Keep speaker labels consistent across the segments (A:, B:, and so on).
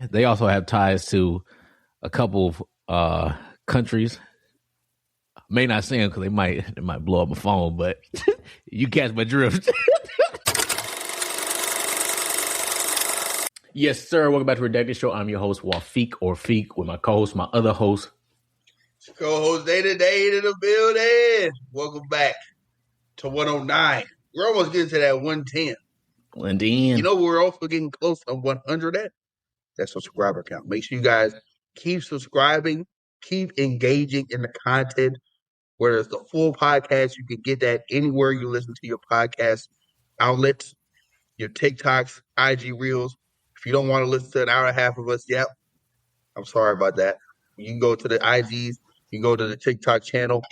A: They also have ties to a couple of countries. May not say them because they might blow up my phone, but you catch my drift. Yes, sir. Welcome back to Redacts Show. I'm your host, Wafiq or Feek, with my co-host, my other host.
B: Co-host Day to the building. Welcome back to 109. We're almost getting to that 110.
A: And then,
B: you know, we're also getting close to 100 at that subscriber count. Make sure you guys keep subscribing, keep engaging in the content. Whether it's the full podcast, you can get that anywhere you listen to your podcast outlets, your TikToks, IG Reels. If you don't want to listen to an hour and a half of us, yep, I'm sorry about that. You can go to the IGs, you can go to the TikTok channel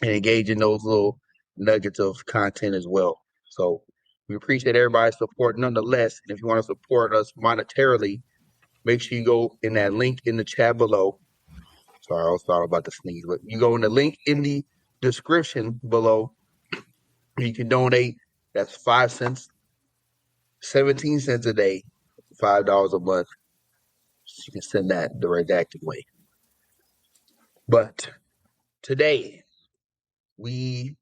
B: and engage in those little nuggets of content as well. So we appreciate everybody's support nonetheless. And if you want to support us monetarily, make sure you go in that link in the chat below. Sorry, I was thought about the sneeze, but you go in the link in the description below. You can donate. That's 5 cents, 17 cents a day, $5 a month. So you can send that the redacted way. But today, we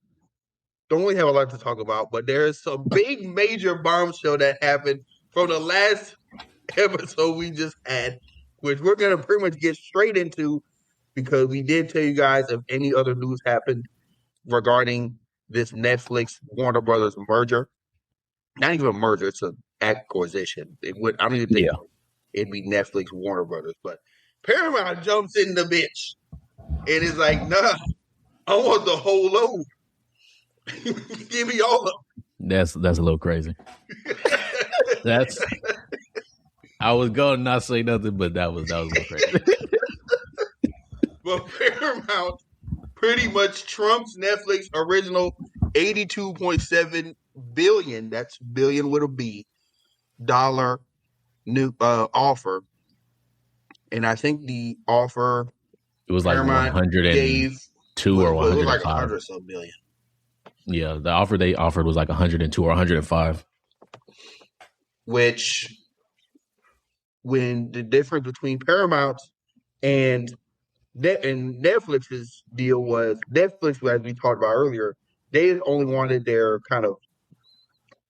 B: don't really have a lot to talk about, but there's some big major bombshell that happened from the last episode we just had, which we're going to pretty much get straight into because we did tell you guys if any other news happened regarding this Netflix Warner Brothers merger. Not even a merger, it's an acquisition. I don't even think it'd be Netflix Warner Brothers, but Paramount jumps in the bitch and is like, nah, I want the whole load. Give me all of them.
A: That's a little crazy. I was going to not say nothing, but that was a little crazy.
B: But Paramount pretty much trumps Netflix original $82.7 billion, that's billion with a B, dollar new offer. And I think the offer
A: it was like
B: Paramount
A: 102 or 105. It was
B: like 100 some billion.
A: Yeah, the offer they offered was like 102 or 105.
B: Which, when the difference between Paramount and Netflix's deal was, Netflix, as we talked about earlier, they only wanted their kind of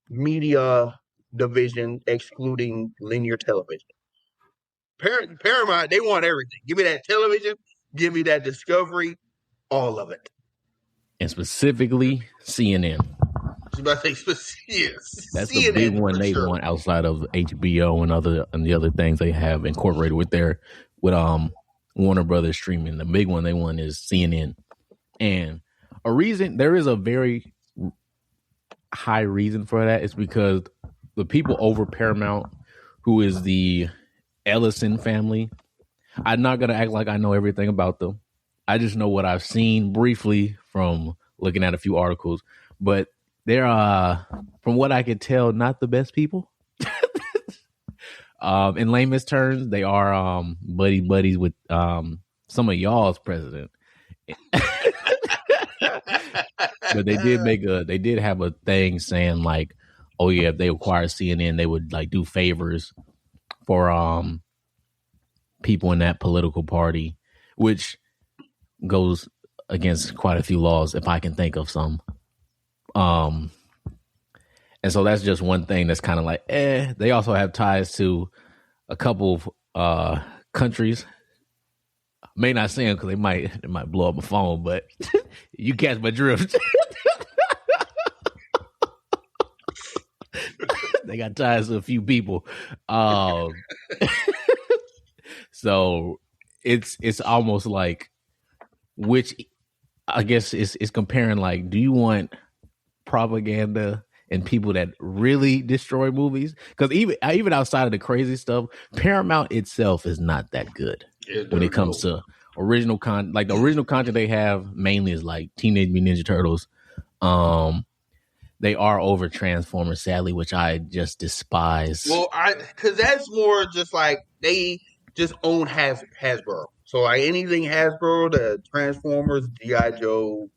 B: media division excluding linear television. Paramount, they want everything. Give me that television, give me that Discovery, all of it.
A: And specifically CNN.
B: That's
A: CNN, the big one they want outside of HBO and the other things they have incorporated with Warner Brothers streaming. The big one they want is CNN. And there is a very high reason for that. It's because the people over Paramount, who is the Ellison family, I'm not going to act like I know everything about them. I just know what I've seen briefly from looking at a few articles, but they're, from what I could tell, not the best people. In layman's terms, they are buddies with some of y'all's president. But they did have a thing saying like, oh yeah, if they acquire CNN, they would like do favors for people in that political party, which goes against quite a few laws if I can think of some. And so that's just one thing that's kind of like, They also have ties to a couple of countries. May not say them because they might blow up my phone, but you catch my drift. They got ties to a few people. So it's almost like, which I guess is comparing like, do you want propaganda and people that really destroy movies? Because even outside of the crazy stuff, Paramount itself is not that good when it comes to original content. Like the original content they have mainly is like Teenage Mutant Ninja Turtles. They are over Transformers, sadly, which I just despise.
B: Well, because that's more just like they just own Hasbro. So like anything Hasbro, the Transformers, G.I. Joe,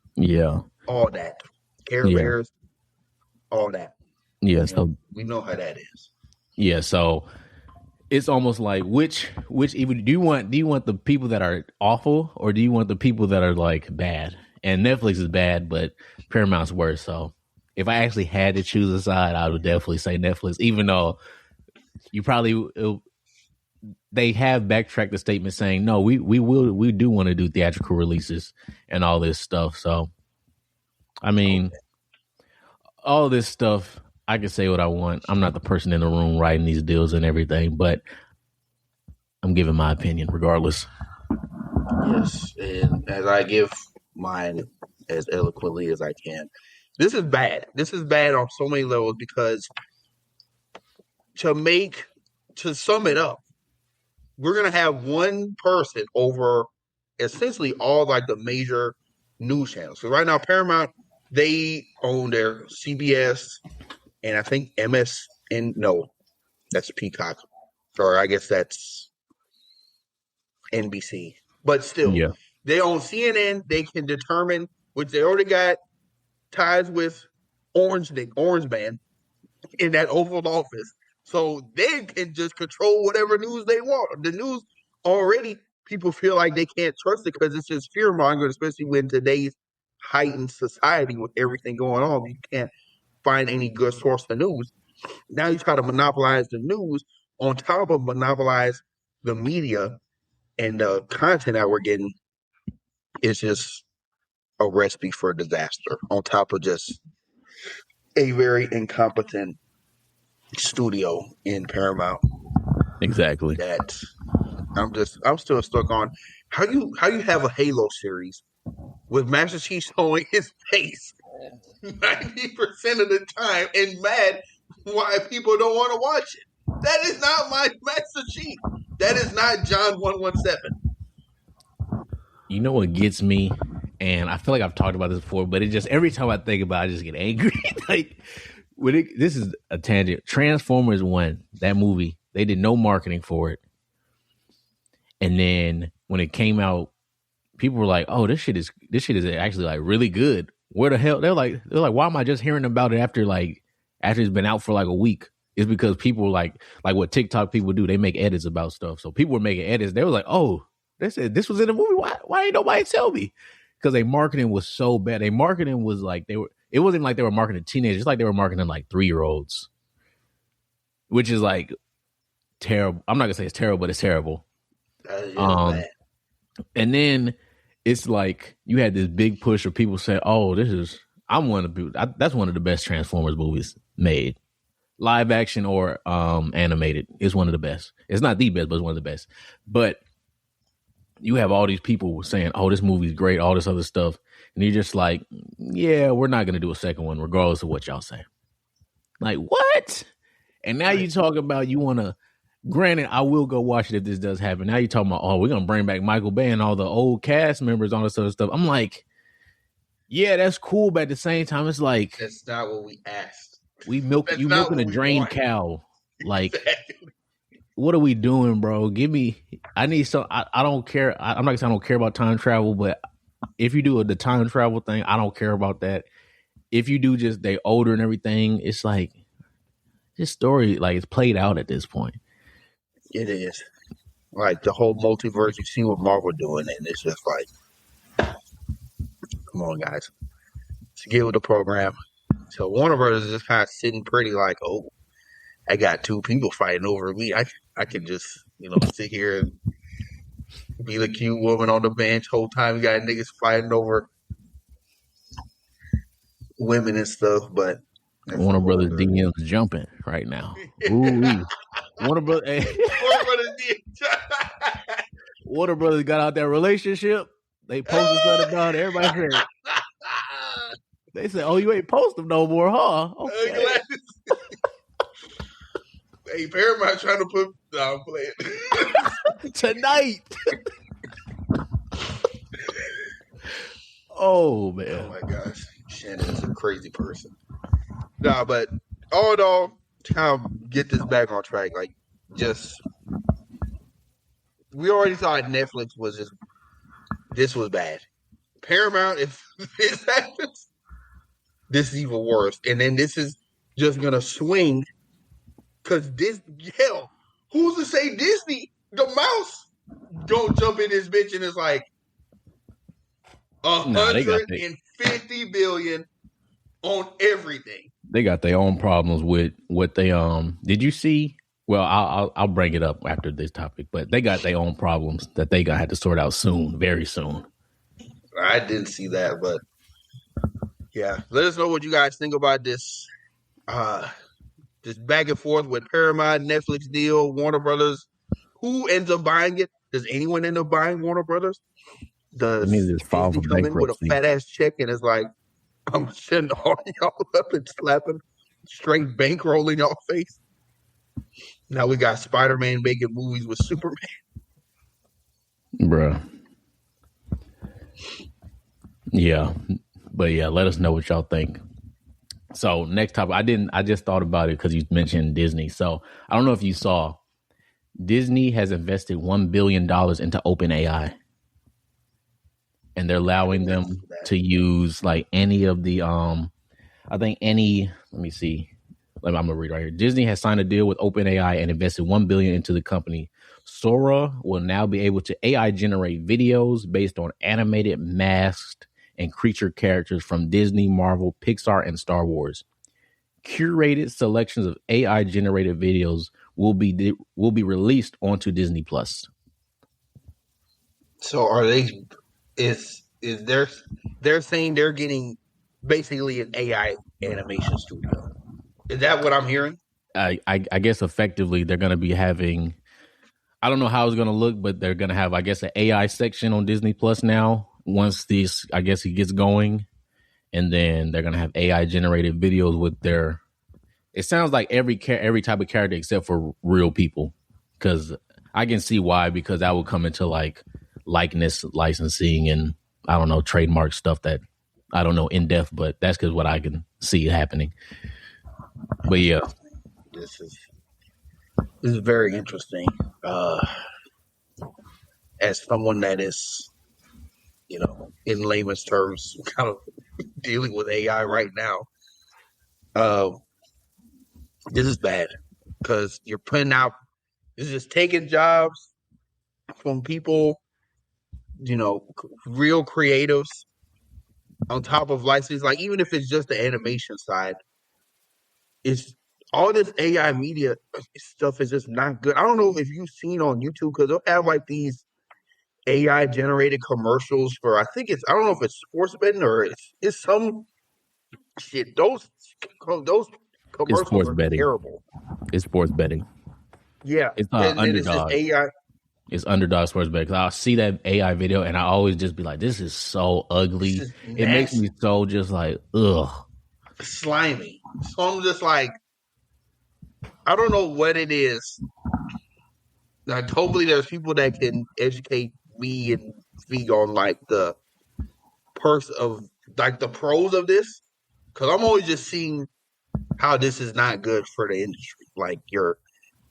B: all that, Care Bears, all that.
A: Yeah, so
B: we know how that is.
A: Yeah, so it's almost like which even do you want the people that are awful or do you want the people that are like bad? And Netflix is bad, but Paramount's worse. So if I actually had to choose a side, I would definitely say Netflix. Even though you probably they have backtracked the statement saying no, we do want to do theatrical releases and all this stuff. So I mean, all this stuff. I can say what I want. I'm not the person in the room writing these deals and everything, but I'm giving my opinion regardless.
B: Yes, and as I give mine as eloquently as I can, this is bad. This is bad on so many levels because to sum it up, we're gonna have one person over essentially all like the major news channels. So right now, Paramount they own their CBS and I think MSN. No, that's Peacock, or I guess that's NBC. But still,
A: Yeah.
B: they own CNN. They can determine, which they already got ties with Orange Man in that Oval Office. So they can just control whatever news they want. The news already, people feel like they can't trust it because it's just fear mongering, especially when today's heightened society with everything going on. You can't find any good source of news. Now you try to monopolize the news on top of monopolize the media and the content that we're getting is just a recipe for disaster on top of just a very incompetent studio in Paramount.
A: Exactly.
B: That I'm still stuck on how you have a Halo series with Master Chief showing his face 90% of the time and mad why people don't want to watch it. That is not my Master Chief. That is not John 117.
A: You know what gets me? And I feel like I've talked about this before, but it just every time I think about it, I just get angry. Like this is a tangent. Transformers 1, that movie, they did no marketing for it. And then when it came out, people were like, "Oh, this shit is actually like really good." Where the hell they're like, why am I just hearing about it after it's been out for like a week? It's because people like what TikTok people do. They make edits about stuff. So people were making edits. They were like, "Oh, they said this was in the movie. Why ain't nobody tell me?" Because their marketing was so bad. Their marketing was like it wasn't like they were marketing teenagers. It's like they were marketing like 3-year-olds, which is like terrible. I'm not gonna say it's terrible, but it's terrible.
B: Bad.
A: And then it's like you had this big push of people saying, "Oh, that's one of the best Transformers movies made, live action or animated. It's one of the best. It's not the best, but it's one of the best." But you have all these people saying, "Oh, this movie's great," all this other stuff, and you're just like, "Yeah, we're not gonna do a second one, regardless of what y'all say." Like what? And now you talk about you want to. Granted, I will go watch it if this does happen. Now you're talking about, oh, we're gonna bring back Michael Bay and all the old cast members, all this other stuff. I'm like, yeah, that's cool, but at the same time, it's like
B: that's not what we asked.
A: You milking a drained cow. Like, what are we doing, bro? I need some. I don't care. I'm not gonna say I don't care about time travel, but if you do the time travel thing, I don't care about that. If you do just they older and everything, it's like this story, like it's played out at this point.
B: It is. Like the whole multiverse, you see what Marvel doing, and it's just like, come on, guys. Let's get with the program. So Warner Brothers is just kind of sitting pretty like, oh, I got two people fighting over me. I can just, sit here and be the cute woman on the bench whole time. You got niggas fighting over women and stuff, but
A: Warner Brothers DMs jumping right now. Ooh, Warner Brothers Warner Brothers got out that relationship. They posted something about it. Everybody said, they said, "Oh, you ain't post them no more, huh?" Okay.
B: Hey, Paramount trying to put I'm playing
A: tonight. Oh man!
B: Oh my gosh, Shannon is a crazy person. Nah, but all in all, to kind of get this back on track, like just we already thought Netflix was this was bad. Paramount, if this happens, this is even worse. And then this is just gonna swing because who's to say Disney, the mouse, don't jump in this bitch and it's like $150 billion on everything.
A: They got their own problems with what they did you see? Well, I'll bring it up after this topic, but they got their own problems that they gonna have to sort out soon, very soon.
B: I didn't see that, but yeah. Let us know what you guys think about this. This back and forth with Paramount, Netflix deal, Warner Brothers. Who ends up buying it? Does anyone end up buying Warner Brothers? Does Disney come in with a fat ass check and it's like, I'm sending all y'all up and slapping straight bankroll in y'all face? Now we got Spider-Man making movies with Superman.
A: Bruh. Yeah. But yeah, let us know what y'all think. So next topic, I just thought about it because you mentioned Disney. So I don't know if you saw, Disney has invested $1 billion into OpenAI. And they're allowing them to use like any of the, let me see. I'm going to read right here. Disney has signed a deal with OpenAI and invested $1 billion into the company. Sora will now be able to AI generate videos based on animated, masked, and creature characters from Disney, Marvel, Pixar, and Star Wars. Curated selections of AI generated videos will be released onto Disney Plus.
B: So are they? Is they're saying they're getting basically an AI animation studio? Is that what I'm hearing?
A: I guess effectively they're going to be having, I don't know how it's going to look, but they're going to have, I guess, an AI section on Disney Plus now once this, I guess, it gets going. And then they're going to have AI generated videos with their, it sounds like every type of character except for real people. Because I can see why, because that will come into like likeness licensing and I don't know, trademark stuff that I don't know in depth, but that's because what I can see happening. But yeah,
B: this is very interesting. As someone that is, in layman's terms, kind of dealing with AI right now, this is bad because you're putting out. This is taking jobs from people, real creatives. On top of license, like even if it's just the animation side, it's all this AI media stuff is just not good. I don't know if you've seen on YouTube because they'll have like these AI generated commercials for I don't know if it's sports betting or it's some shit. Those commercials are terrible.
A: It's sports betting.
B: Yeah,
A: it's Underdog.
B: It's AI.
A: It's Underdog sports betting. I'll see that AI video and I always just be like, "This is so ugly." It makes me so just like, ugh,
B: slimy. So I'm just like, I don't know what it is. Like, hopefully, there's people that can educate me and speak on like the pros of this, because I'm always just seeing how this is not good for the industry. Like, you're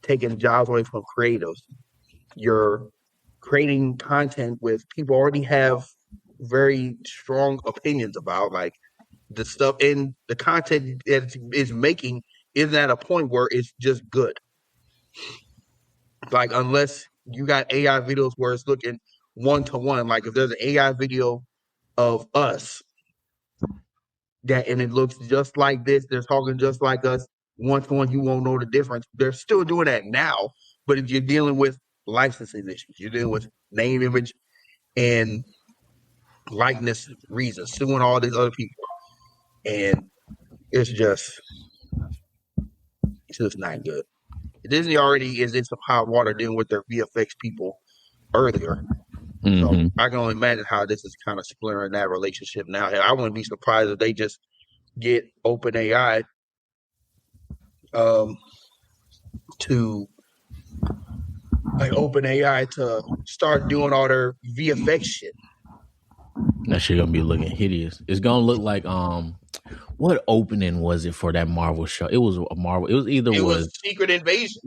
B: taking jobs away from creatives. You're creating content with people already have very strong opinions about, like the stuff, and the content that it's making isn't at a point where it's just good. Like, unless you got AI videos where it's looking one-to-one, like if there's an AI video of us and it looks just like this, they're talking just like us, one-to-one, you won't know the difference. They're still doing that now, but if you're dealing with licensing issues, you're dealing with name, image, and likeness reasons, suing all these other people, and it's just not good. Disney already is in some hot water dealing with their VFX people earlier. Mm-hmm. So I can only imagine how this is kind of splintering that relationship now. I wouldn't be surprised if they just get OpenAI to start doing all their VFX shit.
A: That shit gonna be looking hideous. It's gonna look like what opening was it for that Marvel show? It was a Marvel. It was
B: Secret Invasion.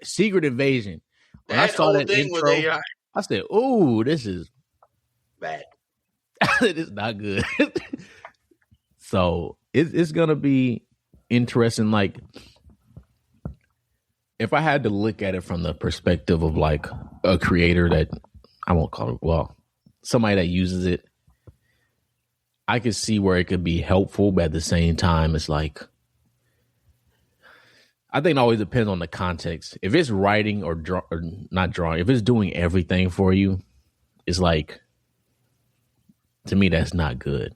A: Secret Invasion. When I saw that intro, I said, "Ooh, this is
B: bad.
A: It's not good." So it's gonna be interesting. Like, if I had to look at it from the perspective of like a creator that I won't call it, well, somebody that uses it, I could see where it could be helpful, but at the same time, it's like, I think it always depends on the context. If it's writing or not drawing, if it's doing everything for you, it's like, to me, that's not good.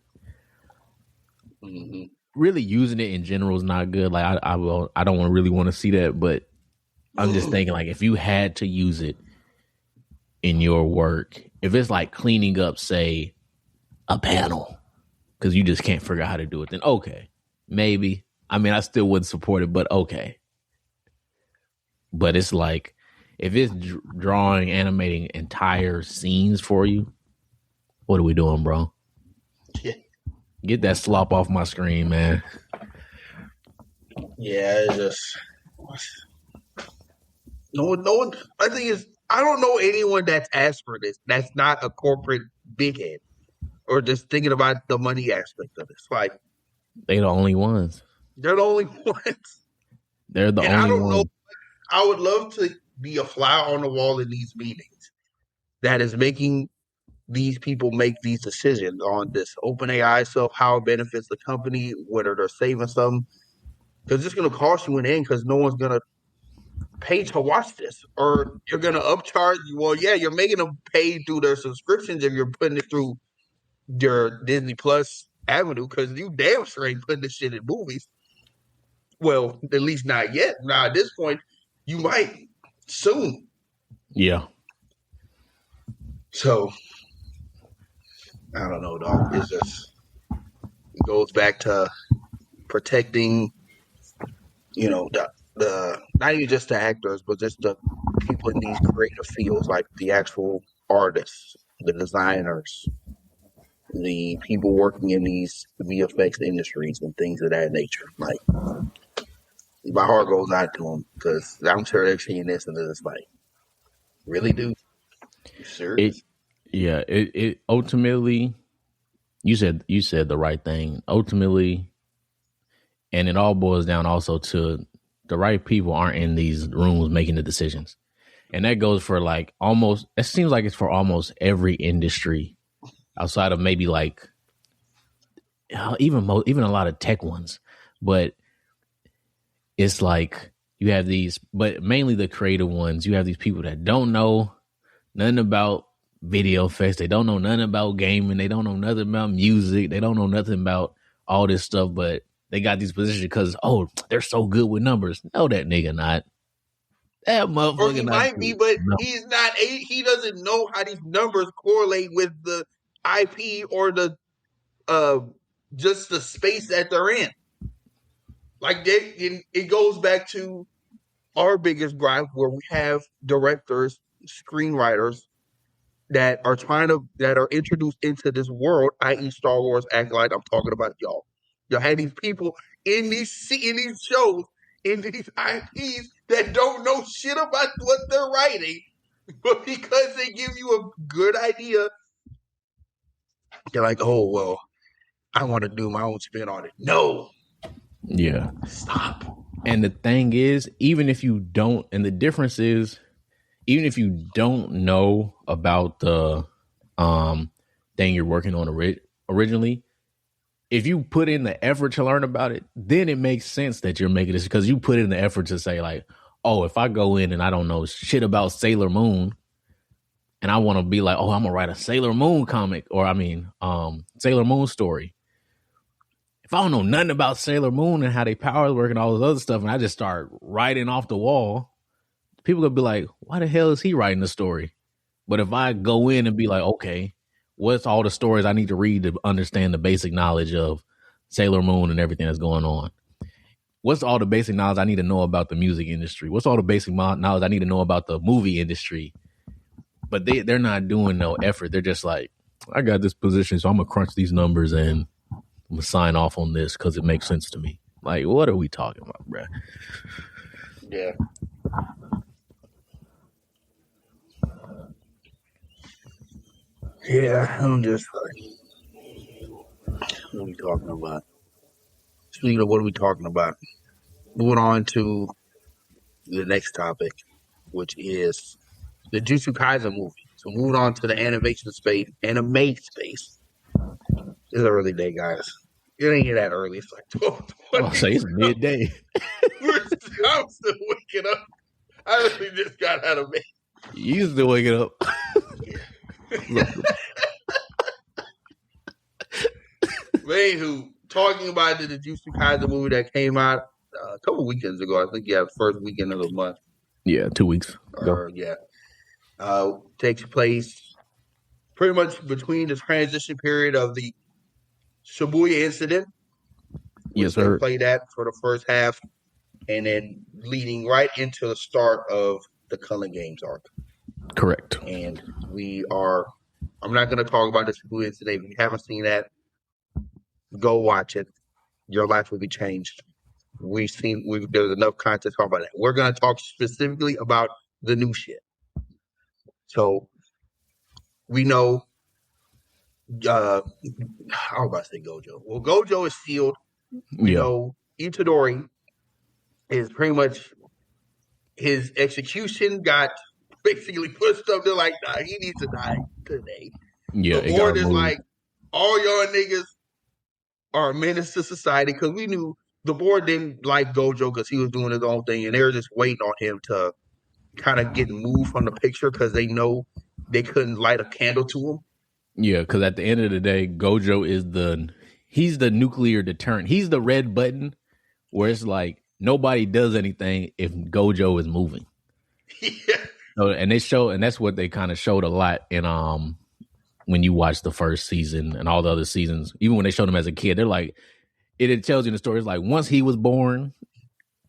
A: Mm-hmm. Really using it in general is not good. Like I don't really want to see that, but I'm just thinking like if you had to use it in your work, if it's like cleaning up, say, a panel, because you just can't figure out how to do it, then okay, maybe. I mean, I still wouldn't support it, but okay. But it's like if it's drawing, animating entire scenes for you, what are we doing, bro? Yeah. Get that slop off my screen, man.
B: Yeah, it's just no one. I think is I don't know anyone that's asked for this. That's not a corporate big head or just thinking about the money aspect of this. Like
A: they the only ones.
B: They're the only ones.
A: They're the only ones. I don't know.
B: I would love to be a fly on the wall in these meetings that is making these people make these decisions on this OpenAI stuff, how it benefits the company, whether they're saving something. Because it's going to cost you an end because no one's going to pay to watch this. Or you're going to upcharge. Well, yeah, you're making them pay through their subscriptions if you're putting it through your Disney Plus avenue because you damn sure ain't putting this shit in movies. Well, at least not yet. Now, at this point, you might soon.
A: Yeah.
B: So, I don't know, dog. It's just, it goes back to protecting, the not even just the actors, but just the people in these creative fields, like the actual artists, the designers, the people working in these VFX industries and things of that nature. Like, my heart goes out to them because I'm sure they're seeing this and it's like, really, dude? You serious?
A: It ultimately, you said the right thing. Ultimately, and it all boils down also to the right people aren't in these rooms making the decisions. And that goes for like almost, it seems like it's for almost every industry outside of maybe like even a lot of tech ones. But it's like you have these, but mainly the creative ones, you have these people that don't know nothing about video effects. They don't know nothing about gaming. They don't know nothing about music. They don't know nothing about all this stuff, but they got these positions because, they're so good with numbers. No, that nigga not. That motherfucker
B: or he might be, but he's not. He doesn't know how these numbers correlate with the IP or the just the space that they're in. Like it goes back to our biggest gripe where we have directors, screenwriters that are introduced into this world, i.e. Star Wars, acting like I'm talking about y'all. You'll have these people in these shows, in these IPs that don't know shit about what they're writing, but because they give you a good idea, they're like, oh, well, I want to do my own spin on it. No.
A: Yeah.
B: Stop.
A: And the thing is, even if you don't, and the difference is, even if you don't know about the thing you're working on originally, if you put in the effort to learn about it, then it makes sense that you're making this because you put in the effort to say like, oh, if I go in and I don't know shit about Sailor Moon and I want to be like, oh, I'm gonna write a Sailor Moon comic or Sailor Moon story. If I don't know nothing about Sailor Moon and how they powers work and all this other stuff, and I just start writing off the wall, people gonna be like, why the hell is he writing the story? But if I go in and be like, okay, what's all the stories I need to read to understand the basic knowledge of Sailor Moon and everything that's going on? What's all the basic knowledge I need to know about the music industry? What's all the basic knowledge I need to know about the movie industry? But they're not doing no effort. They're just like, I got this position, so I'm gonna crunch these numbers and I'm gonna sign off on this because it makes sense to me. Like, what are we talking about, bruh?
B: Yeah. Yeah, I'm just like, what are we talking about? Speaking of what are we talking about? Moving on to the next topic, which is the Jujutsu Kaisen movie. So moving on to the animation space, anime space. It's early day, guys. It ain't that early. It's like 12.
A: I'll say it's midday.
B: I'm still waking up. I literally just got out of bed.
A: You still waking up.
B: Anywho, talking about the Jujutsu Kaisen movie that came out a couple weekends ago. I think the first weekend of the month.
A: Yeah, 2 weeks.
B: Takes place pretty much between the transition period of the Shibuya incident.
A: Yes, sir.
B: They played that for the first half, and then leading right into the start of the Cullen Games arc.
A: Correct.
B: And I'm not going to talk about the Shibuya incident. If you haven't seen that, go watch it. Your life will be changed. There's enough content to talk about that. We're going to talk specifically about the new shit. So we know, I was about to say Gojo. Well, Gojo is sealed. We know Itadori is pretty much, his execution got basically pushed up. They're like, nah, he needs to die today.
A: Yeah,
B: the board is like, all y'all niggas are a menace to society, because we knew the board didn't like Gojo because he was doing his own thing, and they were just waiting on him to kind of get moved from the picture because they know they couldn't light a candle to him.
A: Yeah, because at the end of the day, Gojo is he's the nuclear deterrent. He's the red button where it's like nobody does anything if Gojo is moving.
B: Yeah.
A: So, and that's what they kind of showed a lot in when you watch the first season and all the other seasons. Even when they showed him as a kid, they're like, it tells you in the story. It's like once he was born,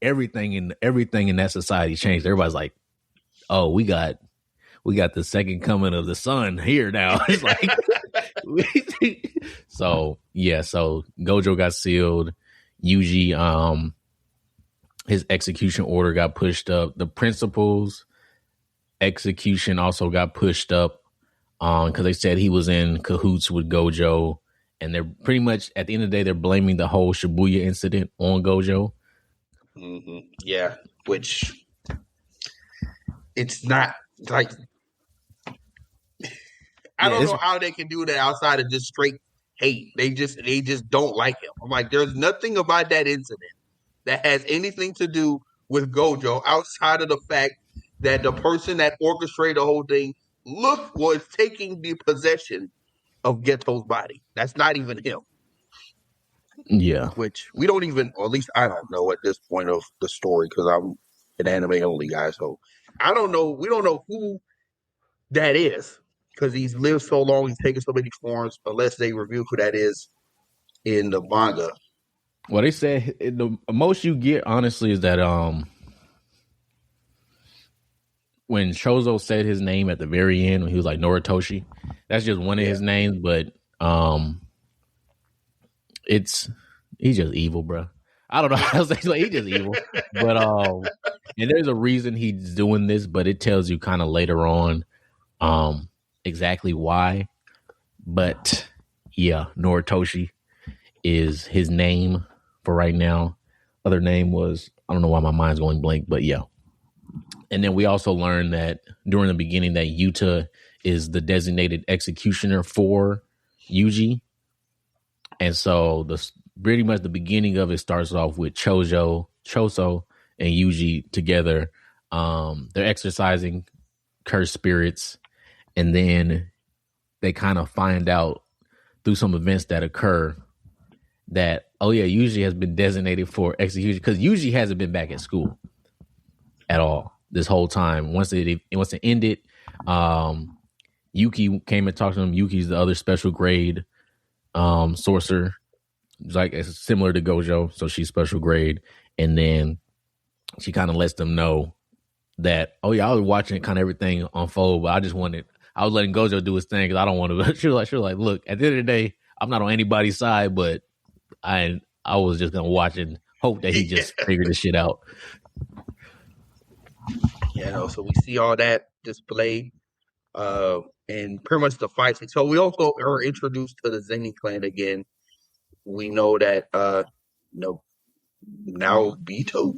A: everything in that society changed. Everybody's like, oh, we got the second coming of the sun here now. It's like, so Gojo got sealed. Yuji, his execution order got pushed up. The principal's execution also got pushed up because they said he was in cahoots with Gojo, and they're pretty much at the end of the day they're blaming the whole Shibuya incident on Gojo.
B: Mm-hmm. Yeah, which it's not like, I don't know how they can do that outside of just straight hate. They just don't like him. I'm like, there's nothing about that incident that has anything to do with Gojo outside of the fact that the person that orchestrated the whole thing was taking the possession of Geto's body. That's not even him.
A: Yeah.
B: Which we don't even, or at least I don't know at this point of the story, because I'm an anime only guy. So I don't know. We don't know who that is, because he's lived so long, he's taken so many forms, unless they reveal who that is in the manga.
A: Well, they said the most you get, honestly, is that when Chozo said his name at the very end, when he was like Noritoshi, that's just one of his names, but he's just evil, bro. I don't know how to say, like, he's just evil. But and there's a reason he's doing this, but it tells you kind of later on exactly why. But yeah, Noritoshi is his name for right now. Other name was, I don't know why my mind's going blank, but yeah. And then we also learned that during the beginning that Yuta is the designated executioner for Yuji. And so pretty much the beginning of it starts off with Choso and Yuji together. They're exercising cursed spirits, and then they kind of find out through some events that occur that, oh yeah, Yuji has been designated for execution, because Yuji hasn't been back at school at all this whole time. Once it ended, Yuki came and talked to him. Yuki's the other special grade sorcerer, like it's similar to Gojo, so she's special grade. And then she kind of lets them know that, oh yeah, I was watching kind of everything unfold, but I was letting Gojo do his thing because I don't want to. She was like, look, at the end of the day, I'm not on anybody's side, but I was just gonna watch and hope that he just figured this shit out.
B: So we see all that displayed, and pretty much the fights. So we also are introduced to the Zenin clan again. We know that Naobito,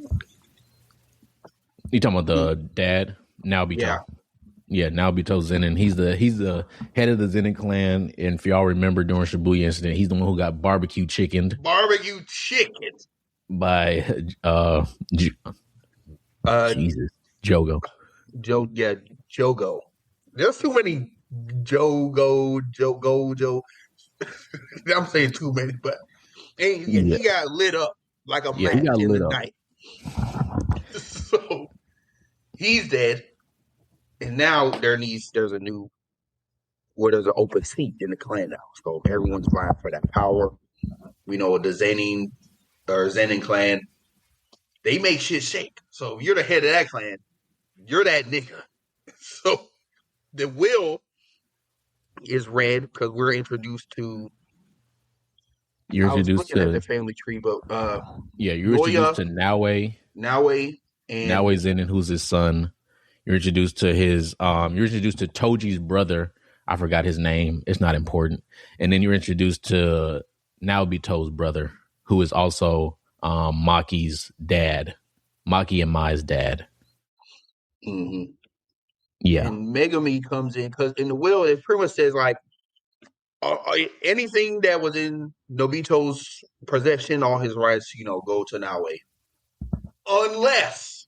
A: You talking about the dad? Naobito. Yeah, Naobito Zenin. He's the head of the Zenin clan. And if y'all remember during Shibuya incident, he's the one who got barbecue chickened.
B: Barbecue chicken
A: By Jesus. Jogo.
B: Jogo. There's too many Jogo. I'm saying too many, but he got lit up like a match in the night. So he's dead, and now there's an open seat in the clan now. So everyone's vying for that power. We know the Zenin clan, they make shit shake. So if you're the head of that clan, you're that nigga. So the will is red because we're introduced to.
A: You're introduced to
B: the family tree, but
A: you're introduced to Naue Zenin, who's his son. You're introduced to Toji's brother. I forgot his name. It's not important. And then you're introduced to Naobito's brother, who is also Maki's dad. Maki and Mai's dad.
B: Mm-hmm.
A: Yeah.
B: And Megami comes in because in the will it pretty much says like anything that was in Nobito's possession, all his rights, go to Naue. Unless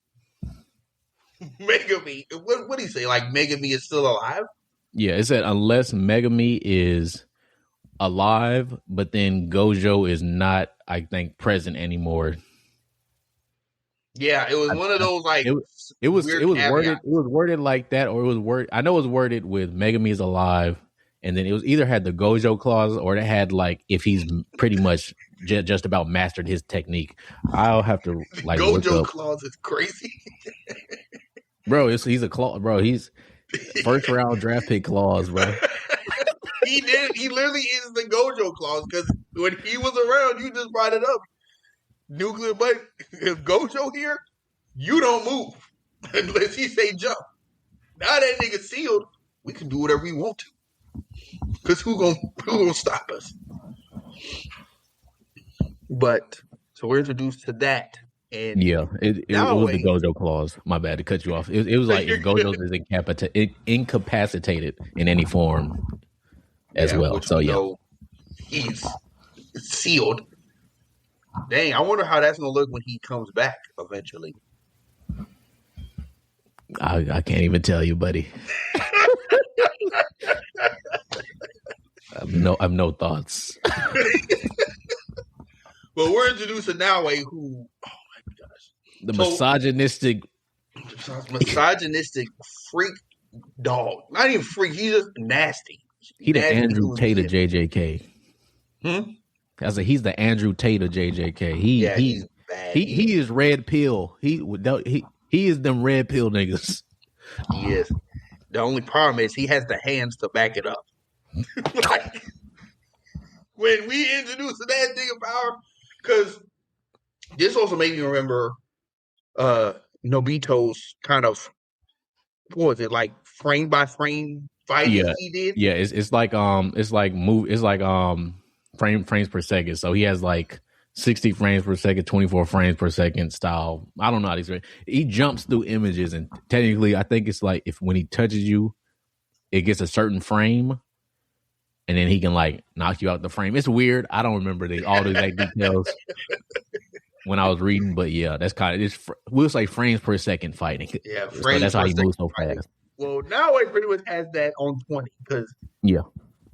B: Megami, what do you say? Like Megami is still alive?
A: Yeah, it said unless Megami is alive, but then Gojo is not, I think, present anymore.
B: Yeah, it was one of those like
A: it was worded like that, or it was worded. I know it was worded with Megami is alive, and then it was either had the Gojo clause or it had like if he's pretty much just about mastered his technique. I'll have to like
B: Gojo clause is crazy,
A: bro. He's a clause, bro. He's first round draft pick clause, bro.
B: He literally is the Gojo clause because when he was around, you just brought it up. Nuclear Blade, if Gojo here, you don't move unless he say jump. Now that nigga sealed, we can do whatever we want to. Because who gonna stop us? But so we're introduced to that. And
A: yeah, it was the Gojo clause. My bad to cut you off. It was like if Gojo is incapacitated in any form as well. So
B: he's sealed. Dang, I wonder how that's gonna look when he comes back eventually.
A: I can't even tell you, buddy. I've no thoughts.
B: But we're introduced to Naue, who, oh my gosh,
A: the misogynistic
B: freak dog. Not even freak. He's just nasty.
A: He the Andrew Tate of JJK. I said he's the Andrew Tate of JJK. He's bad. He is red pill. He is them red pill niggas.
B: He is. The only problem is he has the hands to back it up. Like, when we introduced that nigga power, because this also made me remember Nobito's kind of, what was it, like frame by frame fighting he did?
A: Yeah, it's like frames per second. So he has like 60 frames per second, 24 frames per second style. I don't know how these. He jumps through images, and technically, I think it's like when he touches you, it gets a certain frame, and then he can like knock you out the frame. It's weird. I don't remember all the exact details when I was reading, but yeah, that's kind of we'll say frames per second fighting.
B: Yeah,
A: so that's how he moves so fast.
B: Well, now he pretty much has that on 20 because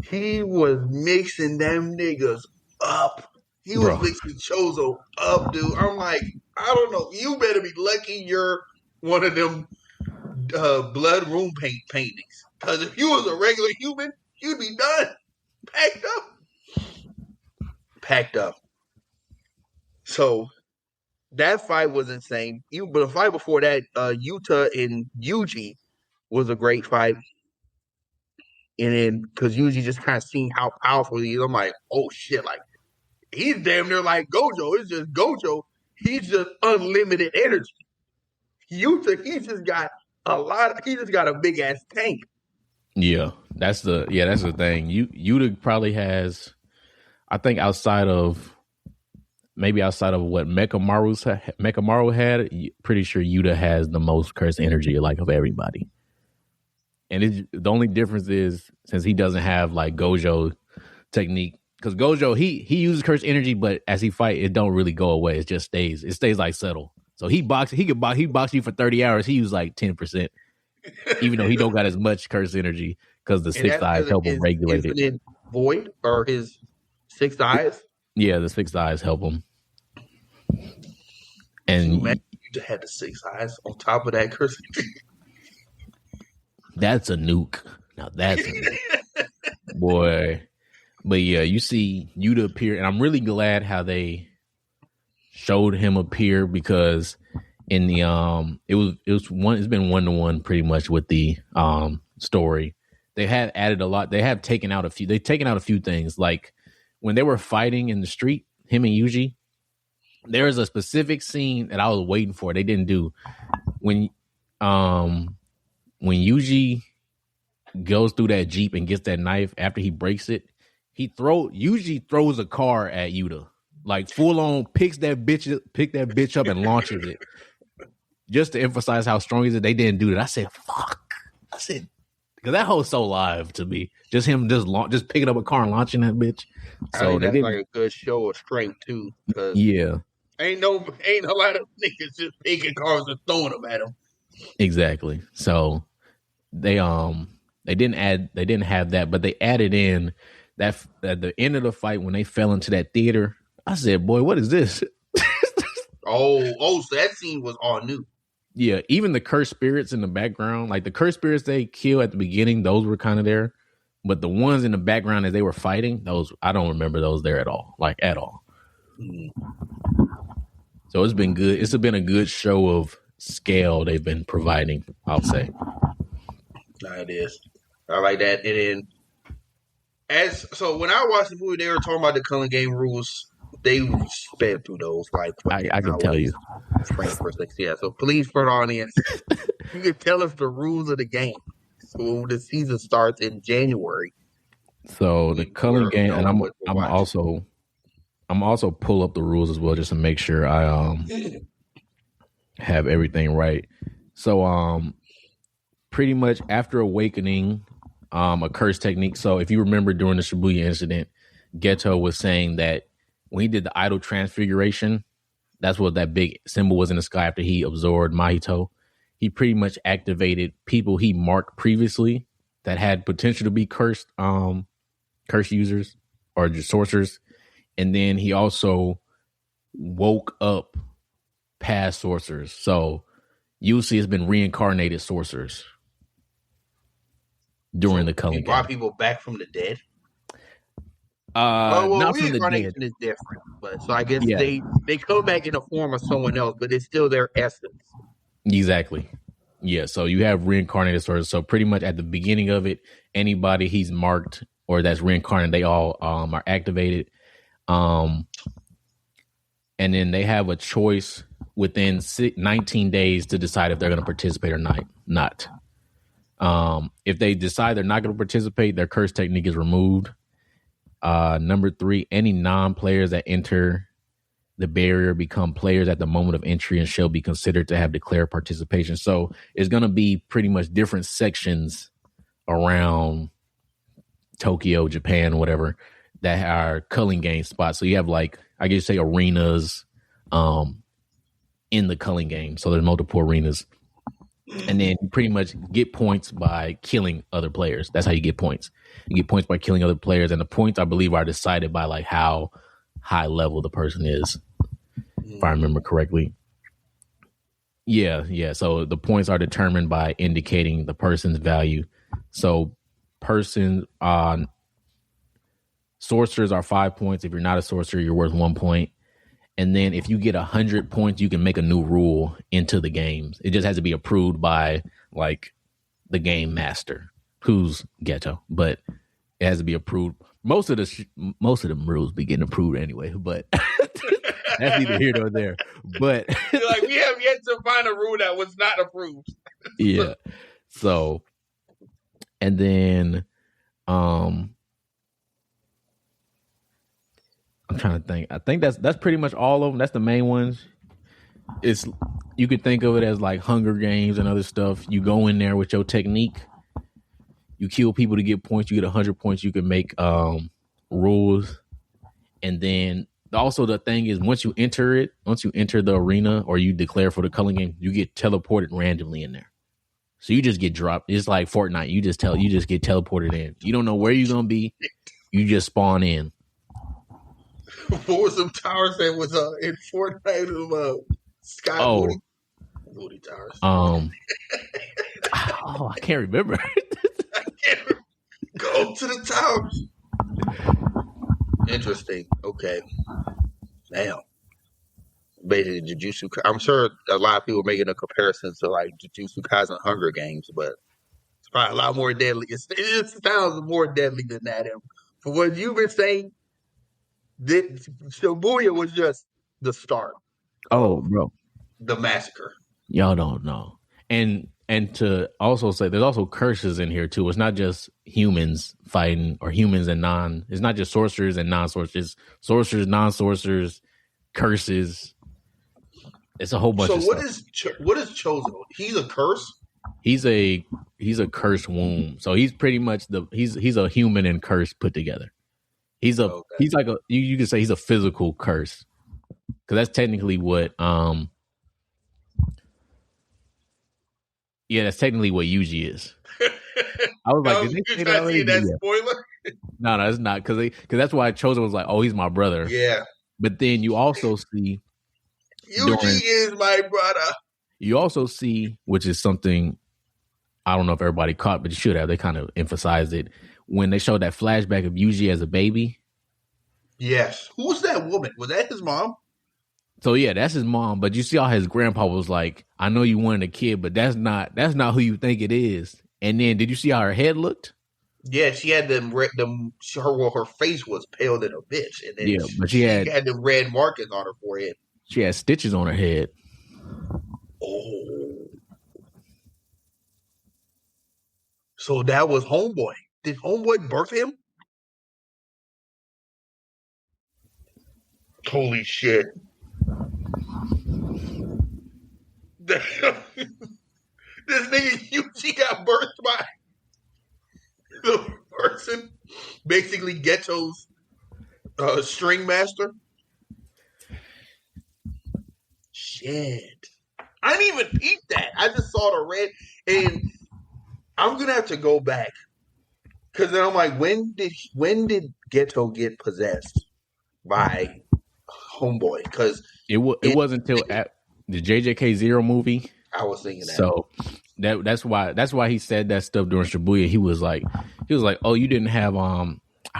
B: he was mixing them niggas up. He was mixing Chozo up, dude. I'm like, I don't know. You better be lucky you're one of them blood room paintings. Because if you was a regular human, you'd be done. Packed up. So that fight was insane. But the fight before that, Yuta and Yuji was a great fight. And then, because Yuji just kind of seen how powerful he is, I'm like, oh shit, like, he's damn near like Gojo. It's just Gojo. He's just unlimited energy. Yuta, he just got a big ass tank.
A: Yeah, that's the thing. Yuta probably has, I think outside of maybe outside of what Mekamaru had, pretty sure Yuta has the most cursed energy like of everybody. And the only difference is since he doesn't have like Gojo technique, because Gojo he uses cursed energy, but as he fight, it don't really go away. It just stays. It stays like subtle. So he box you for 30 hours. He uses like 10%, even though he don't got as much cursed energy because the sixth eyes help him regulate it.
B: Infinite Void or his sixth eyes.
A: Yeah, the sixth eyes help him. And
B: man, you had the six eyes on top of that curse.
A: That's a nuke. Now that's a nuke. Boy. But yeah, you see Yuta appear, and I'm really glad how they showed him appear because in the it's been 1-to-1 pretty much with the story. They have added a lot. They've taken out a few things. Like when they were fighting in the street, him and Yuji, there is a specific scene that I was waiting for. They didn't do when Yuji goes through that Jeep and gets that knife after he breaks it. Yuji throws a car at Yuta, like full on pick that bitch up and launches it, just to emphasize how strong he is. They didn't do that. I said, "Fuck!" I said, because that whole's so live to me. Just him, just picking up a car and launching that bitch. So
B: that's like a good show of strength too.
A: Yeah,
B: ain't a lot of niggas just picking cars and throwing them at him.
A: Exactly. So they didn't have that, but they added in that at the end of the fight when they fell into that theater. I said, "Boy, what is this?"
B: So that scene was all new.
A: Yeah, even the cursed spirits in the background, like the cursed spirits they kill at the beginning, those were kind of there. But the ones in the background as they were fighting, those I don't remember those there at all, like at all. So it's been good. It's been a good show of scale they've been providing, I'll say.
B: It is. I like that. And then so when I watched the movie, they were talking about the Culling game rules. They sped through those like
A: I can tell you.
B: Yeah. So please, for the audience, you can tell us the rules of the game. So the season starts in January.
A: So the Culling game, and I'm also pull up the rules as well just to make sure I have everything right. So pretty much after awakening, a curse technique. So if you remember during the Shibuya incident, Geto was saying that when he did the idol transfiguration, that's what that big symbol was in the sky after he absorbed Mahito. He pretty much activated people he marked previously that had potential to be cursed users or just sorcerers. And then he also woke up past sorcerers. So Yusi has been reincarnated sorcerers during the Culling.
B: He brought people back from the dead.
A: Not from the dead.
B: Is different, but so I guess they come back in the form of someone else, but it's still their essence.
A: Exactly. Yeah. So you have reincarnated sorcerers. So pretty much at the beginning of it, anybody he's marked or that's reincarnated, they all are activated. And then they have a choice within 19 days to decide if they're going to participate or not. If they decide they're not going to participate, their curse technique is removed. Number 3, any non-players that enter the barrier become players at the moment of entry and shall be considered to have declared participation. So it's going to be pretty much different sections around Tokyo, Japan, whatever, that are Culling game spots. So you have like, I guess say arenas in the Culling game. So there's multiple arenas. And then you pretty much get points by killing other players. That's how you get points. You get points by killing other players. And the points, I believe, are decided by like how high level the person is, if I remember correctly. Yeah. So the points are determined by indicating the person's value. So sorcerers are 5 points. If you're not a sorcerer, you're worth 1 point. And then if you get 100 points, you can make a new rule into the games. It just has to be approved by like the game master, who's Geto, but it has to be approved. Most of the rules be getting approved anyway, but that's neither here nor there. But
B: like we have yet to find a rule that was not approved.
A: Yeah. So, and then I'm I'm trying to think. I think that's pretty much all of them. That's the main ones. It's you could think of it as like Hunger Games and other stuff. You go in there with your technique. You kill people to get points. You get 100 points. You can make rules, and then also the thing is once you enter the arena or you declare for the culling game, you get teleported randomly in there. So you just get dropped. It's like Fortnite. You just get teleported in. You don't know where you're gonna be. You just spawn in.
B: What was some towers that was in Fortnite? Sky Booty Towers.
A: I can't remember.
B: I can't remember. Go to the towers. Interesting. Okay. Damn. Basically, Jujutsu. I'm sure a lot of people are making a comparison to like Jujutsu Kaisen Hunger Games, but it's probably a lot more deadly. It sounds more deadly than that. And for what you've been saying, Shibuya was just the start.
A: Oh, bro.
B: The massacre.
A: Y'all don't know. And to also say there's also curses in here too. It's not just humans fighting or humans and it's not just sorcerers and non-sorcerers. Sorcerers, non-sorcerers, curses. It's a whole bunch of stuff.
B: What is Chozo? He's a curse?
A: He's a cursed womb. So he's pretty much he's a human and curse put together. He's like you could say he's a physical curse. Cuz that's technically what that's technically what Yuji is. I was like, did they say that already? That spoiler? No, it's not because that's why Chozo was like, oh, he's my brother.
B: Yeah.
A: But then you also see
B: Yuji is my brother.
A: You also see, which is something I don't know if everybody caught, but you should have. They kind of emphasized it when they showed that flashback of Yuji as a baby.
B: Yes. Who was that woman? Was that his mom?
A: So yeah, that's his mom. But you see how his grandpa was like, I know you wanted a kid, but that's not who you think it is. And then did you see how her head looked?
B: Yeah, she had her face was pale than a bitch. And then
A: but she had
B: the red markings on her forehead.
A: She had stitches on her head.
B: Oh. So that was Homeboy. Did Homeboy birth him? Holy shit. This nigga Yuji got birthed by the person, basically Ghetto's string master. Shit. I didn't even peep that. I just saw the red, and I'm gonna have to go back because then I'm like, when did Ghetto get possessed by Homeboy? Because
A: it wasn't until at the JJK Zero movie.
B: I was thinking that.
A: So that's why he said that stuff during Shibuya. He was like, oh, you didn't have I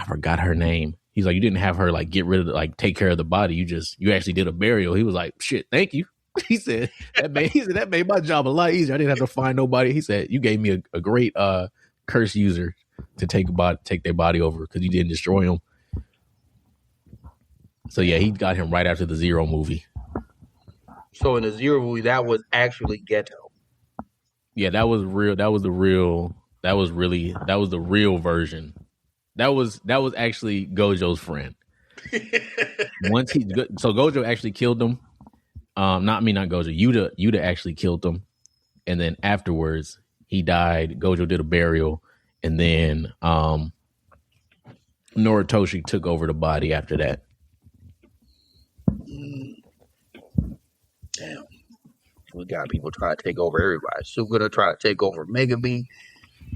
A: forgot her name. He's like, you didn't have her like get rid of take care of the body. You actually did a burial. He was like, shit, thank you. He said that made my job a lot easier. I didn't have to find nobody. He said you gave me a great curse user to take their body over because you didn't destroy them. So yeah, he got him right after the Zero movie.
B: So in the Zero movie, that was actually Ghetto.
A: Yeah, that was real. That was the real version. That was actually Gojo's friend. So Gojo actually killed him. Not Gojo. Yuta actually killed him, and then afterwards he died. Gojo did a burial, and then Noritoshi took over the body after that.
B: Damn, we got people trying to take over everybody. Sukuna try to take over Megami.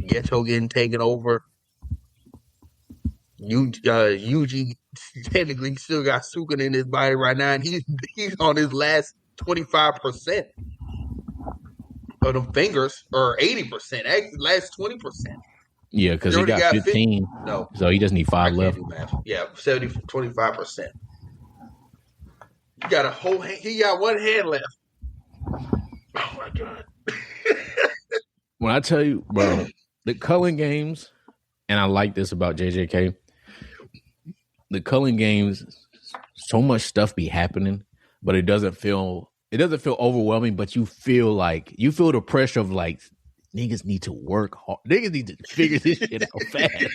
B: Ghetto getting taken over. Yuji technically still got Sukuna in his body right now, and he's on his last 25% of the fingers, or 80%. Actually, last 20%.
A: Yeah, because he got 15.
B: No,
A: so he just need 5 left.
B: Yeah, 25%. He got a whole hand. He got one hand left. Oh my god!
A: When I tell you, bro, the culling games, and I like this about JJK. The culling games, so much stuff be happening, but it doesn't feel overwhelming. But you feel the pressure of like niggas need to work hard. Niggas need to figure this shit out fast.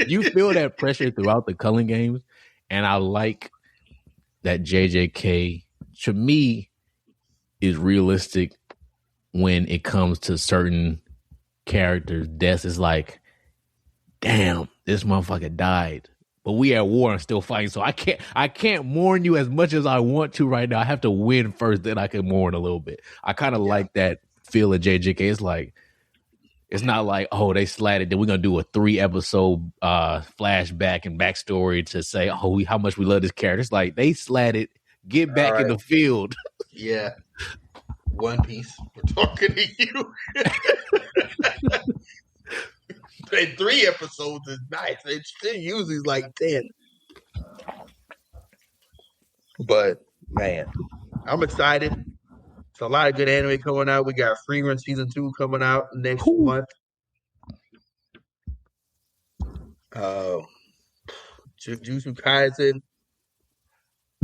A: You feel that pressure throughout the culling games, and I like that JJK to me is realistic when it comes to certain characters' deaths. Is like, damn, this motherfucker died, but we at war and still fighting. So I can't mourn you as much as I want to right now. I have to win first, then I can mourn a little bit. I kind of like that feel of JJK. It's like, it's not like, oh, they slatted, then we're gonna do a 3-episode flashback and backstory to say, oh, how much we love this character. It's like they slatted, get back in the field.
B: Yeah. One Piece, we're talking to you. And 3 episodes is nice. It's still usually like 10. But man, I'm excited. It's a lot of good anime coming out. We got Freeman season 2 coming out next month. Jujutsu Kaisen.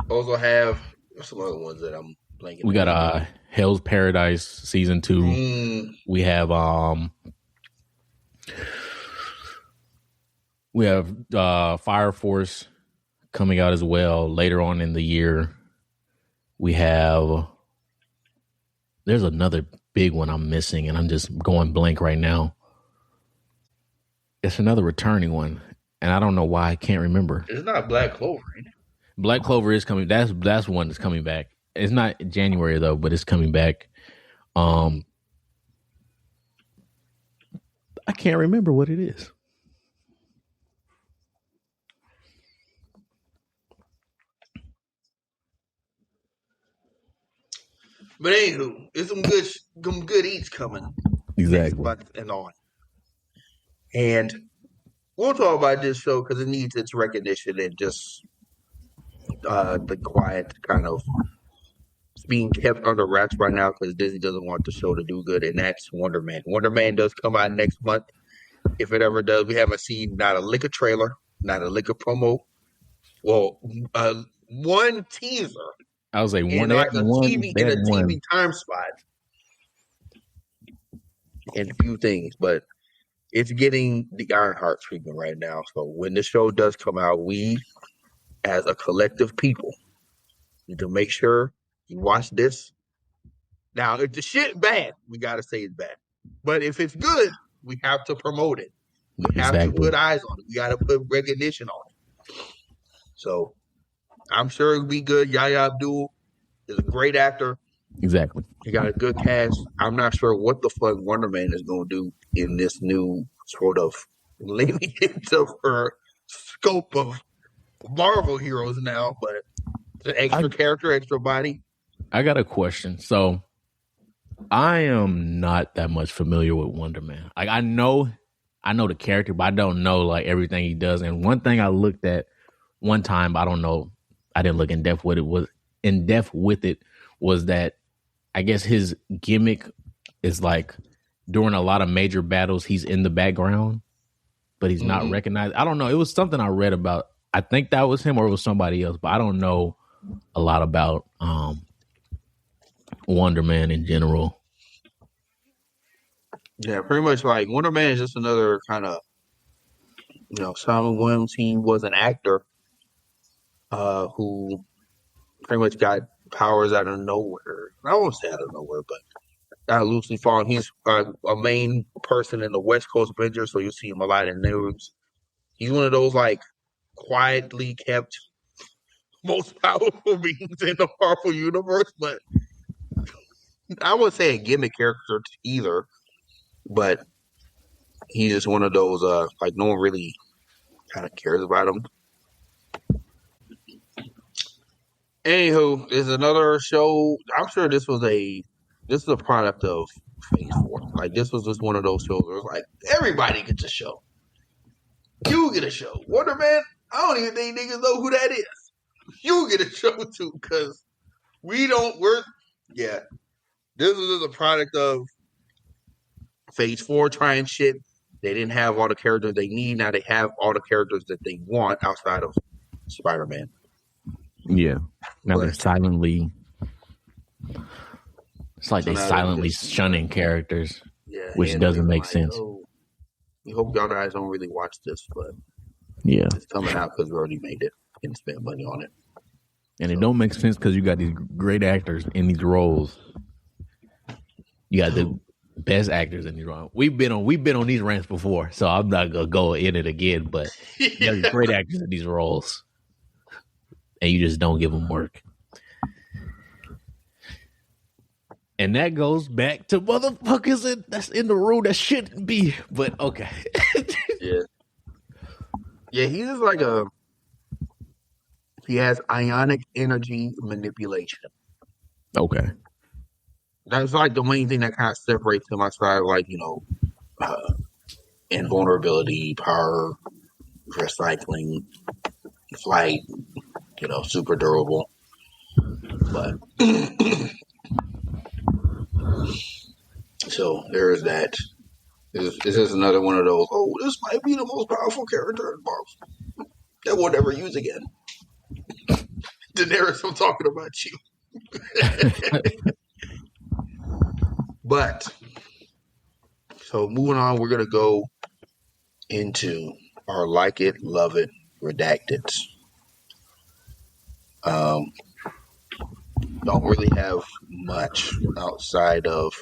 B: Also have some other ones that I'm blanking.
A: We got Hell's Paradise season 2. We have Fire Force coming out as well later on in the year. We have, there's another big one I'm missing, and I'm just going blank right now. It's another returning one, and I don't know why I can't remember.
B: It's not Black Clover, ain't it?
A: Black Clover is coming. That's one that's coming back. It's not January though, but it's coming back. I can't remember what it is.
B: But anywho, there's some good eats coming.
A: Exactly.
B: Next month and on. And we'll talk about this show because it needs its recognition and just the quiet kind of being kept under wraps right now because Disney doesn't want the show to do good, and that's Wonder Man. Wonder Man does come out next month. If it ever does, we haven't seen not a lick of trailer, not a lick of promo. Well, one teaser.
A: I was like
B: in like a TV time spot, and a few things, but it's getting the Ironheart treatment right now. So when the show does come out, we, as a collective people, need to make sure you watch this. Now, if the shit bad, we gotta say it's bad. But if it's good, we have to promote it. We have to put eyes on it. We gotta put recognition on it. So I'm sure it'll be good. Yahya Abdul is a great actor.
A: Exactly.
B: He got a good cast. I'm not sure what the fuck Wonder Man is going to do in this new sort of leaning into her scope of Marvel heroes now, but it's an extra character, extra body.
A: I got a question. So I am not that much familiar with Wonder Man. Like I know the character, but I don't know like everything he does. And one thing I looked at one time, I don't know, I didn't look in depth with it was that I guess his gimmick is like during a lot of major battles, he's in the background, but he's not recognized. I don't know. It was something I read about. I think that was him or it was somebody else, but I don't know a lot about Wonder Man in general.
B: Yeah, pretty much like Wonder Man is just another kind of, Simon Williams. He was an actor who pretty much got powers out of nowhere. I won't say out of nowhere, but loosely falling. He's a main person in the West Coast Avengers, so you see him a lot in news. He's one of those like quietly kept most powerful beings in the Marvel universe, but I wouldn't say a gimmick character either. But he's just one of those like no one really kind of cares about him. Anywho, there's another show. I'm sure this is a product of Phase 4. Like this was just one of those shows where it's like everybody gets a show. You get a show. Wonder Man, I don't even think niggas know who that is. You get a show too, because this is a product of Phase 4 trying shit. They didn't have all the characters they need. Now they have all the characters that they want outside of Spider-Man.
A: Yeah. Now they're silently. It's like silently shunning characters, which doesn't make sense.
B: Oh, we hope y'all guys don't really watch this, but
A: yeah,
B: it's coming out because we already made it and spent money on it.
A: And it don't make sense because you got these great actors in these roles. You got the best actors in these roles. We've been on these rants before, so I'm not gonna go in it again. But you got great actors in these roles, and you just don't give them work. And that goes back to motherfuckers that's in the room that shouldn't be. But okay.
B: Yeah, he's just like he has ionic energy manipulation.
A: Okay.
B: That's like the main thing that kind of separates him outside, like, invulnerability, power, recycling, flight, super durable. But so there's that. This is another one of those, this might be the most powerful character in Marvel that we'll never use again. Daenerys, I'm talking about you. But, so moving on, we're going to go into our Like It, Love It, Redacted. Don't really have much outside of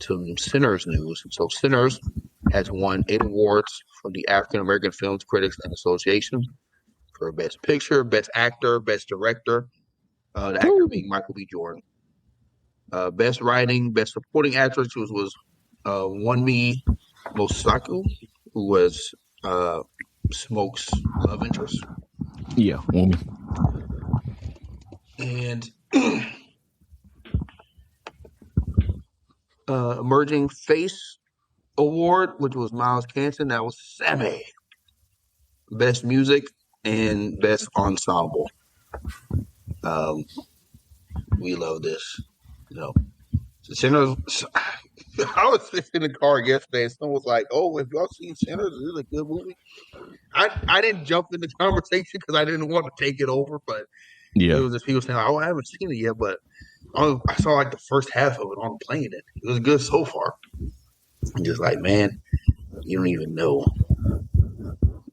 B: some Sinners news. So Sinners has won 8 awards from the African American Film Critics and Association for Best Picture, Best Actor, Best Director. The actor being Michael B. Jordan. Best Writing, Best Supporting Actress was Wunmi Mosaku, who was Smoke's love interest.
A: Yeah, Wunmi.
B: And Emerging Face Award, which was Miles Canton. That was Sammy. Best Music and Best Ensemble. We love this. Sinners. I was sitting in the car yesterday and someone was like, have y'all seen Sinners? This is a good movie. I didn't jump in the conversation because I didn't want to take it over, but it was just people saying, I haven't seen it yet, but I saw like the first half of it on playing it. It was good so far. I'm just like, man, you don't even know.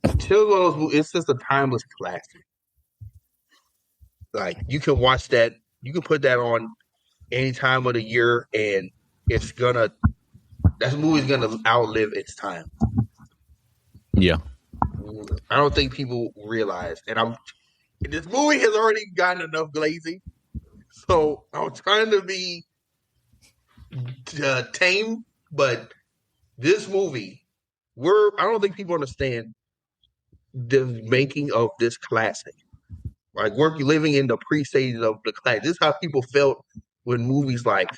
B: It's just a timeless classic. Like, you can watch that, you can put that on any time of the year, and that movie's gonna outlive its time.
A: Yeah.
B: I don't think people realize, and this movie has already gotten enough glazing, so I'm trying to be tame, but this movie, I don't think people understand the making of this classic. Like, we're living in the pre-stages of the classic. This is how people felt when movies like,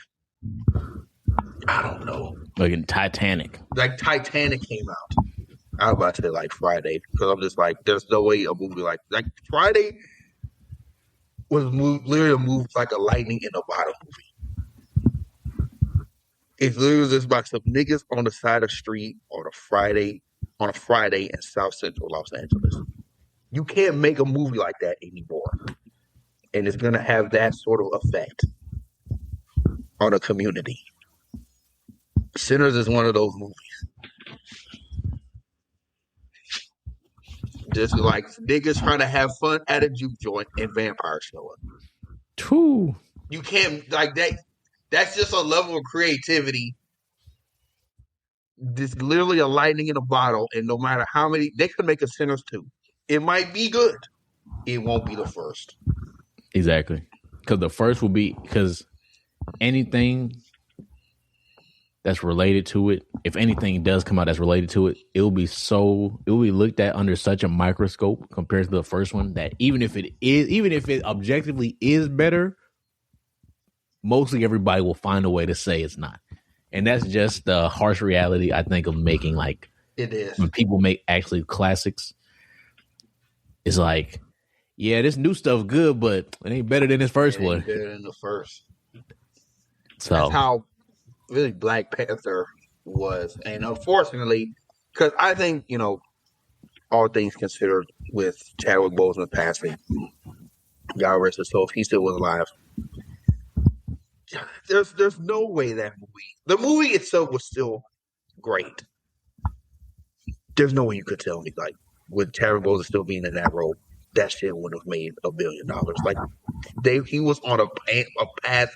B: I don't know,
A: like in Titanic.
B: Like Titanic came out. I was about to say like Friday, because I'm just like, there's no way a movie like Friday was literally moved like a lightning in a bottle movie. It's literally just about some niggas on the side of the street on a Friday in South Central Los Angeles. You can't make a movie like that anymore. And it's going to have that sort of effect on a community. Sinners is one of those movies. Just like niggas trying to have fun at a juke joint and vampires show up.
A: True.
B: You can't, like, that's just a level of creativity. This literally a lightning in a bottle, and no matter how many, they could make a Sinners 2. It might be good. It won't be the first.
A: Exactly. Because the first will be, because anything that's related to it, if anything does come out that's related to it, it will be looked at under such a microscope compared to the first one that even if it objectively is better, mostly everybody will find a way to say it's not. And that's just the harsh reality, I think, of making, like,
B: it is.
A: When people make actually classics, it's like, yeah, this new stuff good, but it ain't better than this first one.
B: Better than the first.
A: So
B: that's how really Black Panther was. And unfortunately, because I think, all things considered, with Chadwick Boseman passing, God rest his soul, if he still was alive, there's no way the movie itself was still great. There's no way you could tell me, like, with Chadwick Boseman still being in that role, that shit would have made $1 billion. Like he was on a path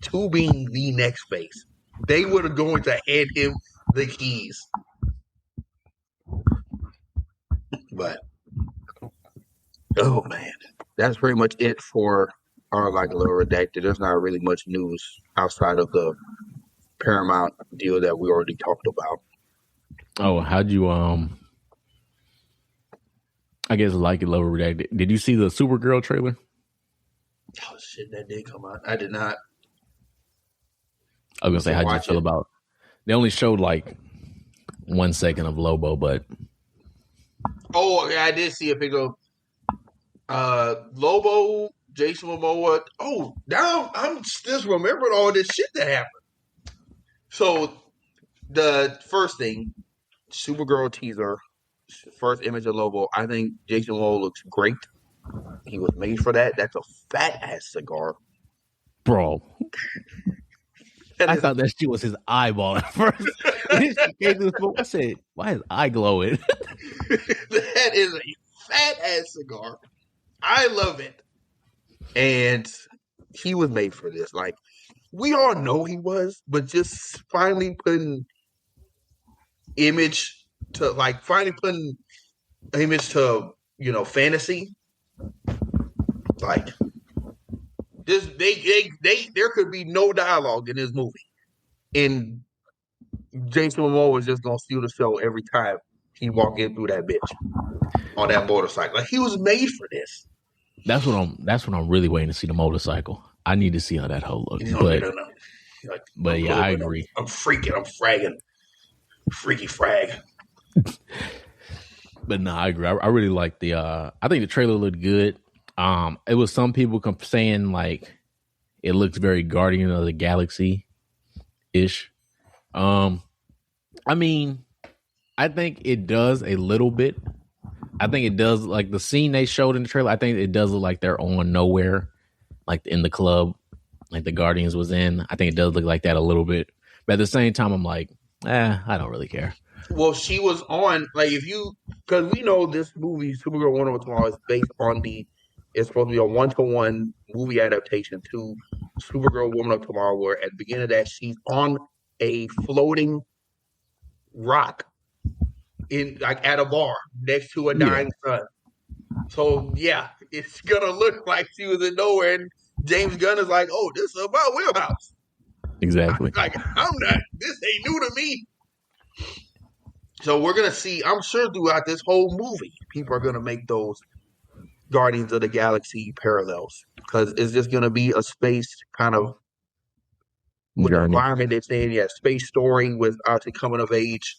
B: to being the next face. They were going to hand him the keys. But oh man, that's pretty much it for our like little redacted. There's not really much news outside of the Paramount deal that we already talked about.
A: Oh, how'd you I guess like it, lower redacted. Did you see the Supergirl trailer?
B: Oh shit, that did come out. I did not.
A: I was gonna say, how'd you feel about? They only showed like 1 second of Lobo, but
B: oh yeah, I did see a picture of Lobo, Jason Momoa. Oh, now I'm just remembering all this shit that happened. So the first thing, Supergirl teaser, first image of Lobo. I think Jason Momoa looks great. He was made for that. That's a fat ass cigar,
A: bro. I thought that shit was his eyeball at first. I said, why is eye glowing?
B: That is a fat ass cigar. I love it. And he was made for this. Like, we all know he was, but just finally putting image to fantasy. Like, this, there could be no dialogue in this movie. And Jason Momoa was just gonna steal the show every time he walked in through that bitch on that motorcycle. Like, he was made for this.
A: That's what I'm really waiting to see, the motorcycle. I need to see how that whole looks. But yeah, I agree.
B: I'm freaking. I'm fragging. Freaky frag.
A: But no, I agree. I really like the. I think the trailer looked good. It was some people saying like it looks very Guardian of the Galaxy ish. I mean, I think it does a little bit. I think it does, like the scene they showed in the trailer. I think it does look like they're on nowhere, like in the club, like the Guardians was in. I think it does look like that a little bit. But at the same time, I'm like, I don't really care.
B: Well, she was on, like, because we know this movie, Supergirl Woman of Tomorrow, is based on it's supposed to be a 1-to-1 movie adaptation to Supergirl Woman of Tomorrow, where at the beginning of that, she's on a floating rock at a bar next to a dying sun. So yeah, it's gonna look like she was in nowhere, and James Gunn is like, "Oh, this is about wheelhouse."
A: Exactly.
B: I'm not. This ain't new to me. So we're gonna see. I'm sure throughout this whole movie, people are gonna make those Guardians of the Galaxy parallels, because it's just gonna be a space kind of with the environment it's in. Yeah, space story with obviously coming of age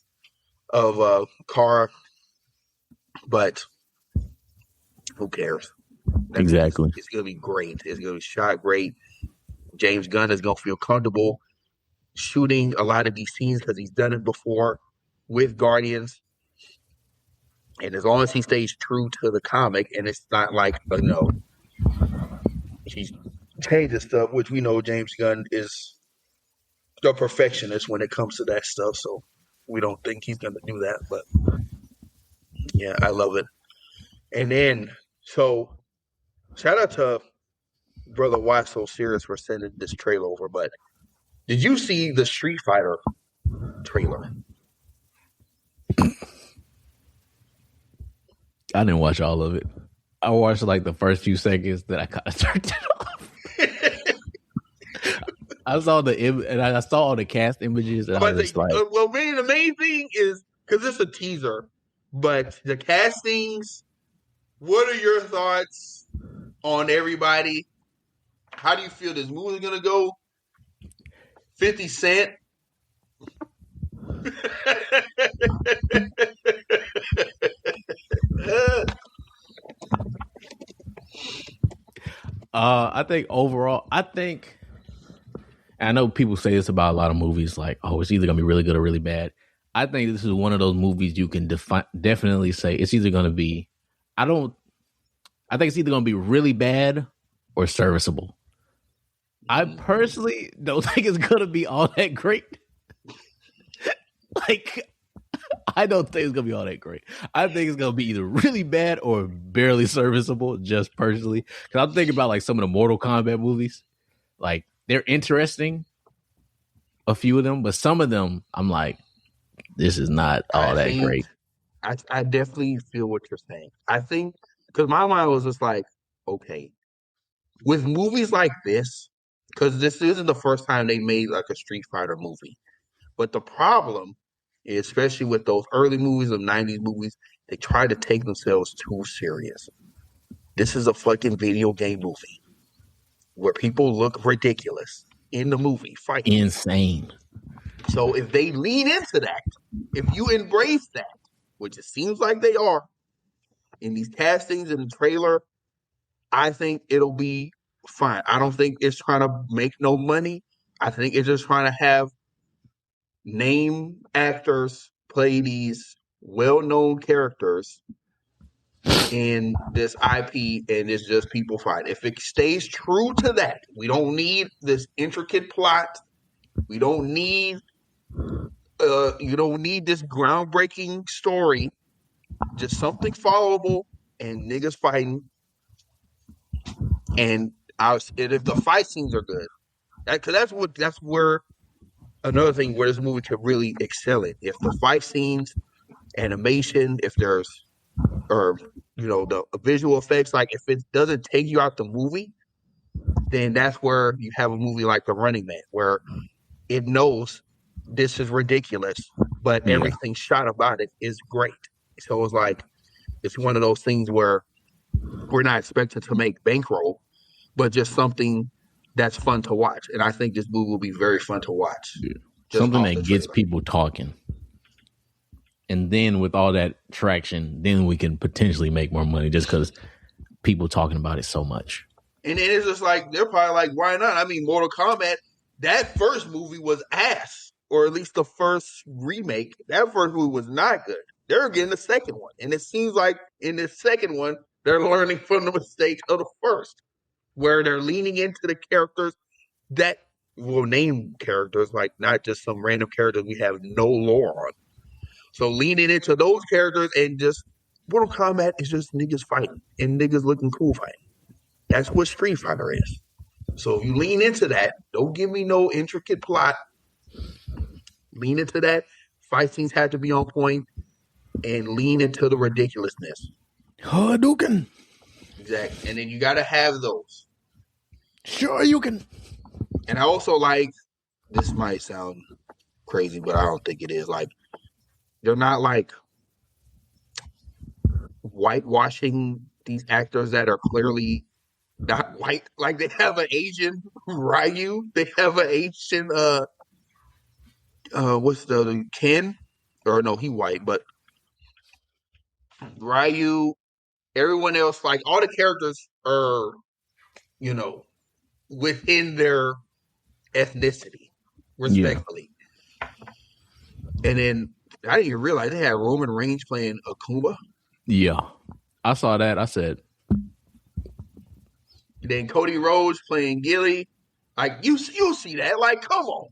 B: of Kara, but who cares?
A: Exactly.
B: It's gonna be great. It's gonna be shot great. James Gunn is gonna feel comfortable shooting a lot of these scenes because he's done it before with Guardians. And as long as he stays true to the comic, and it's not like, he's changing stuff, which we know James Gunn is the perfectionist when it comes to that stuff. So we don't think he's going to do that. But yeah, I love it. And then, so shout out to Brother Why So Serious for sending this trailer over. But did you see the Street Fighter trailer?
A: I didn't watch all of it. I watched like the first few seconds, that I kind of turned it off. I saw I saw all the cast images, and I was just like,
B: well, man, the main thing is, because it's a teaser, but the castings. What are your thoughts on everybody? How do you feel this movie is gonna go? 50 Cent.
A: I think overall, I know people say this about a lot of movies, like, oh, it's either gonna be really good or really bad. I think this is one of those movies you can definitely say it's either gonna be. I think it's either gonna be really bad or serviceable. I personally don't think it's gonna be all that great. Like, I don't think it's gonna be all that great. I think it's gonna be either really bad or barely serviceable, just personally. Because I'm thinking about like some of the Mortal Kombat movies. Like they're interesting, a few of them, but some of them I'm like, this is not all that great.
B: I definitely feel what you're saying. I think because my mind was just like, okay, with movies like this, because this isn't the first time they made like a Street Fighter movie. But the problem, especially with those early movies of 90s movies, they try to take themselves too serious. This is a fucking video game movie where people look ridiculous in the movie fighting.
A: Insane.
B: So if they lean into that, if you embrace that, which it seems like they are in these castings and the trailer, I think it'll be fine. I don't think it's trying to make no money. I think it's just trying to have name actors play these well-known characters in this IP, and it's just people fight. If it stays true to that, we don't need this intricate plot. We don't need you don't need this groundbreaking story. Just something followable and niggas fighting. And if the fight scenes are good, because that's where another thing where this movie could really excel in. If the fight scenes, animation, if there's or the visual effects, like if it doesn't take you out the movie, then that's where you have a movie like The Running Man, where it knows this is ridiculous, but everything shot about it is great. So it's like it's one of those things where we're not expected to make bankroll, but just something that's fun to watch. And I think this movie will be very fun to watch.
A: Yeah. Something that gets people talking. And then with all that traction, then we can potentially make more money just because people talking about it so much.
B: And then it's just like, they're probably like, why not? I mean, Mortal Kombat, that first movie was ass, or at least the first remake. That first movie was not good. They're getting the second one. And it seems like in the second one, they're learning from the mistakes of the first, where they're leaning into the characters that will name characters, like not just some random characters we have no lore on. So leaning into those characters, and just Mortal Kombat is just niggas fighting and niggas looking cool fighting. That's what Street Fighter is. So if you lean into that, don't give me no intricate plot. Lean into that. Fight scenes have to be on point, and lean into the ridiculousness.
A: Hadouken.
B: Exactly. And then you got to have those.
A: Sure, you can.
B: And I also like, this might sound crazy, but I don't think it is. Like, they're not like whitewashing these actors that are clearly not white. Like, they have an Asian Ryu. They have an Asian what's the other, Ken? Or no, he white, but Ryu, everyone else, like all the characters are, within their ethnicity, respectfully. Yeah. And then I didn't even realize they had Roman Reigns playing Akuma.
A: Yeah. I saw that. I said.
B: Then Cody Rhodes playing Gilly. Like, you'll see that. Like, come on.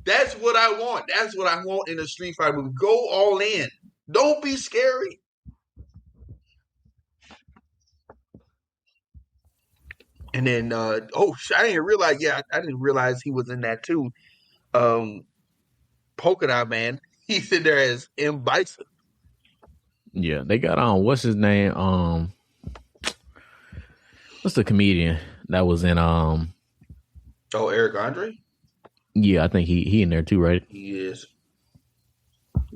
B: That's what I want. That's what I want in a Street Fighter movie. Go all in. Don't be scary. And then, I didn't realize. Yeah, I didn't realize he was in that too. Polka Dot Man. He's in there as M. Bison.
A: Yeah, they got on. What's his name? What's the comedian that was in?
B: Eric Andre.
A: Yeah, I think he in there too, right?
B: He is.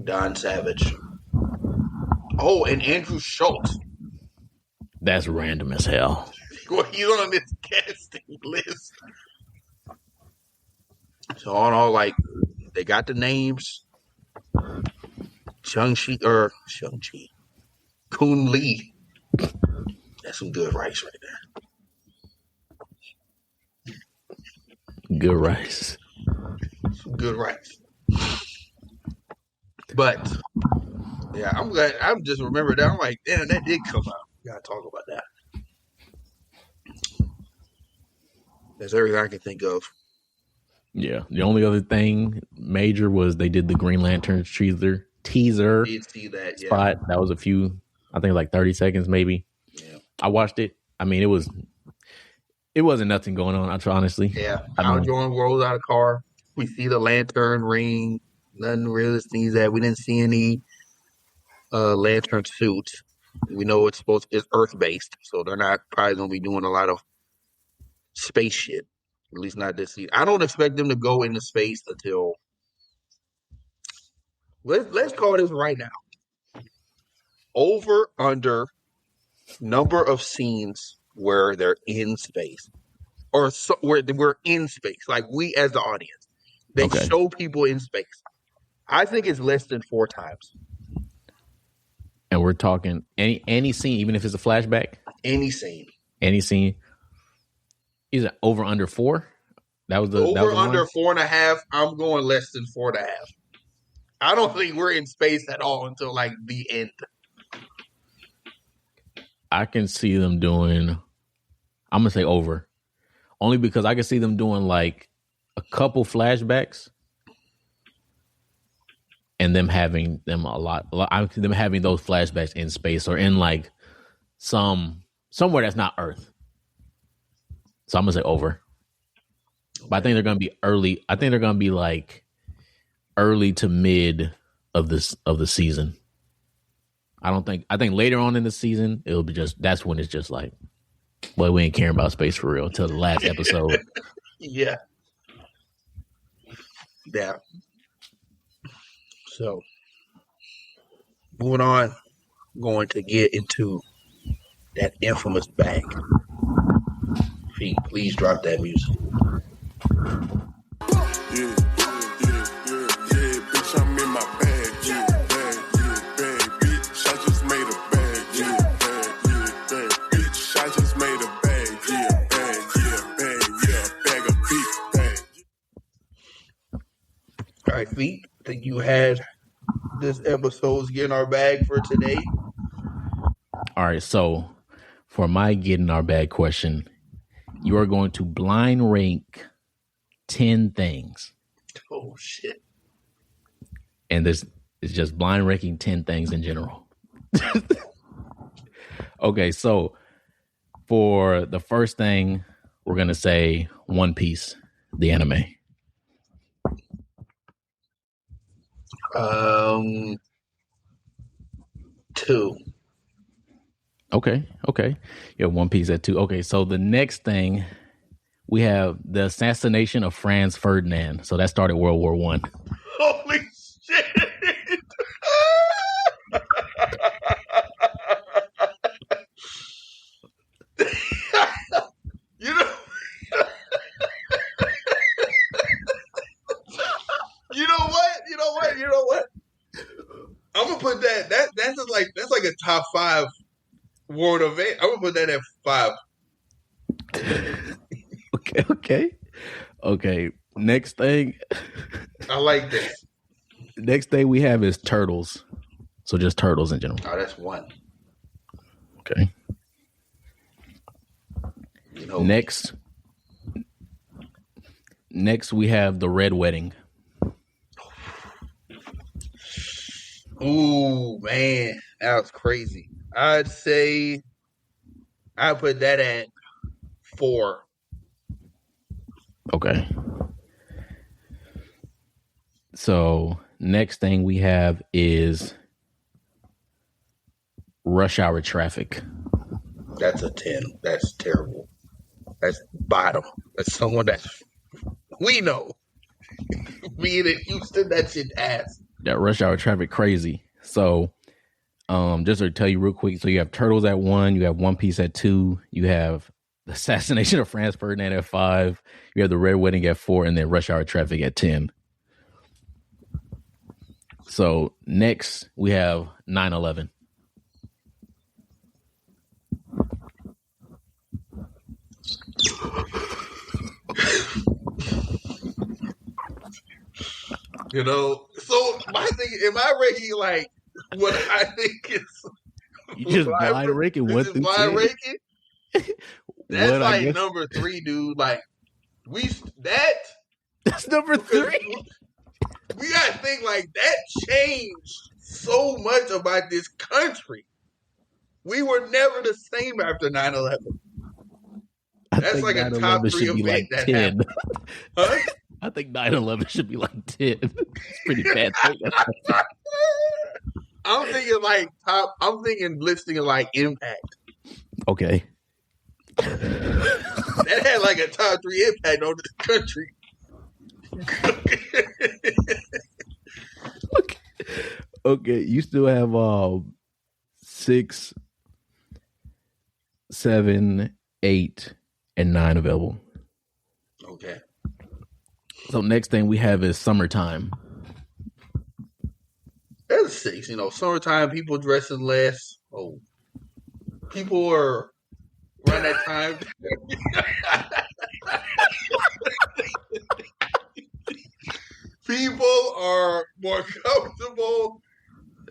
B: Don Savage. Oh, and Andrew Schultz.
A: That's random as hell.
B: Well, he's on this casting list. So all like, they got the names. Shang-Chi. Kun Lee. That's some good rice right
A: there. Good rice.
B: Some good rice. But yeah, I'm glad. I'm just remembered that. I'm like, damn, that did come out. We gotta talk about that. That's everything I can think of.
A: Yeah. The only other thing major was they did the Green Lantern teaser
B: Did see that? Yeah.
A: spot. That was a few, I think like 30 seconds maybe.
B: Yeah.
A: I watched it. I mean, it wasn't nothing going on, honestly.
B: Yeah.
A: I
B: Hal
A: mean,
B: Jordan rolls out of the car. We see the lantern ring. Nothing really sneeze at. We didn't see any lantern suits. We know it's Earth based, so they're not probably gonna be doing a lot of space shit. At least not this season. I don't expect them to go into space until let's call this right now. Over under number of scenes where they're in space. Or where we're in space, like we as the audience. They show people in space. I think it's less than 4 times.
A: And we're talking any scene, even if it's a flashback?
B: Any scene.
A: Is it over under 4? That was the
B: over under 4.5. I'm going less than 4.5. I don't think we're in space at all until like the end.
A: I can see them doing, I'm gonna say over. Only because I can see them doing like a couple flashbacks and them having them them having those flashbacks in space or in like somewhere that's not Earth. So I'm gonna say over. But I think they're gonna be early. I think they're gonna be like early to mid of the season. I think later on in the season it'll be that's when it's just like, well, we ain't caring about space for real until the last episode.
B: Yeah. So, moving on, I'm going to get into that infamous bag. Feet, please drop that music. Yeah, bitch, I'm in my bag. Bag, bitch. I just made a bag. Bag, bitch. I just made a bag. Bag of beef, bag. All right, Feet, I think you had this episode's Getting Our Bag for today.
A: All right, so for my Getting Our Bag question, you are going to blind rank 10 things.
B: Oh, shit.
A: And this is just blind ranking 10 things in general. Okay, so for the first thing, we're going to say One Piece, the anime.
B: 2.
A: Okay. Yeah, One Piece at 2. Okay, so the next thing, we have the assassination of Franz Ferdinand. So that started World War I.
B: Holy shit! You know, you know what? I'm gonna put that's like a top 5 world event. I'm gonna put that at 5.
A: Okay. Next thing.
B: I like this.
A: Next thing we have is turtles. So just turtles in general.
B: Oh, that's 1.
A: Okay. Next we have the Red Wedding.
B: Ooh, man, that was crazy. I'd say I put that at 4.
A: Okay. So next thing we have is rush hour traffic.
B: That's a 10. That's terrible. That's bottom. That's someone that we know. Being in Houston, that shit ass.
A: That rush hour traffic crazy. So just to tell you real quick, so you have Turtles at 1, you have One Piece at 2, you have the assassination of Franz Ferdinand at 5, you have the Red Wedding at 4, and then rush hour traffic at 10. So next we have 9/11.
B: You know, so my thing, am I ranking like what I think is?
A: You just blind ranking 1 through 10.
B: Ranking? That's like number 3, dude. Like
A: That's number 3.
B: We got to think like that changed so much about this country. We were never the same after 9/11. That's like a top 3
A: should be
B: event
A: like
B: that
A: 10.
B: happened. Huh?
A: I think 9/11 should be like 10. It's pretty bad.
B: I'm thinking like top. I'm thinking listing like Impact.
A: Okay.
B: That had like a top 3 impact on the country.
A: Okay. You still have 6, 7, 8, and 9 available.
B: Okay.
A: So next thing we have is summertime.
B: That's 6. Summertime, people dressing less. Oh, people are around that time. People are more comfortable.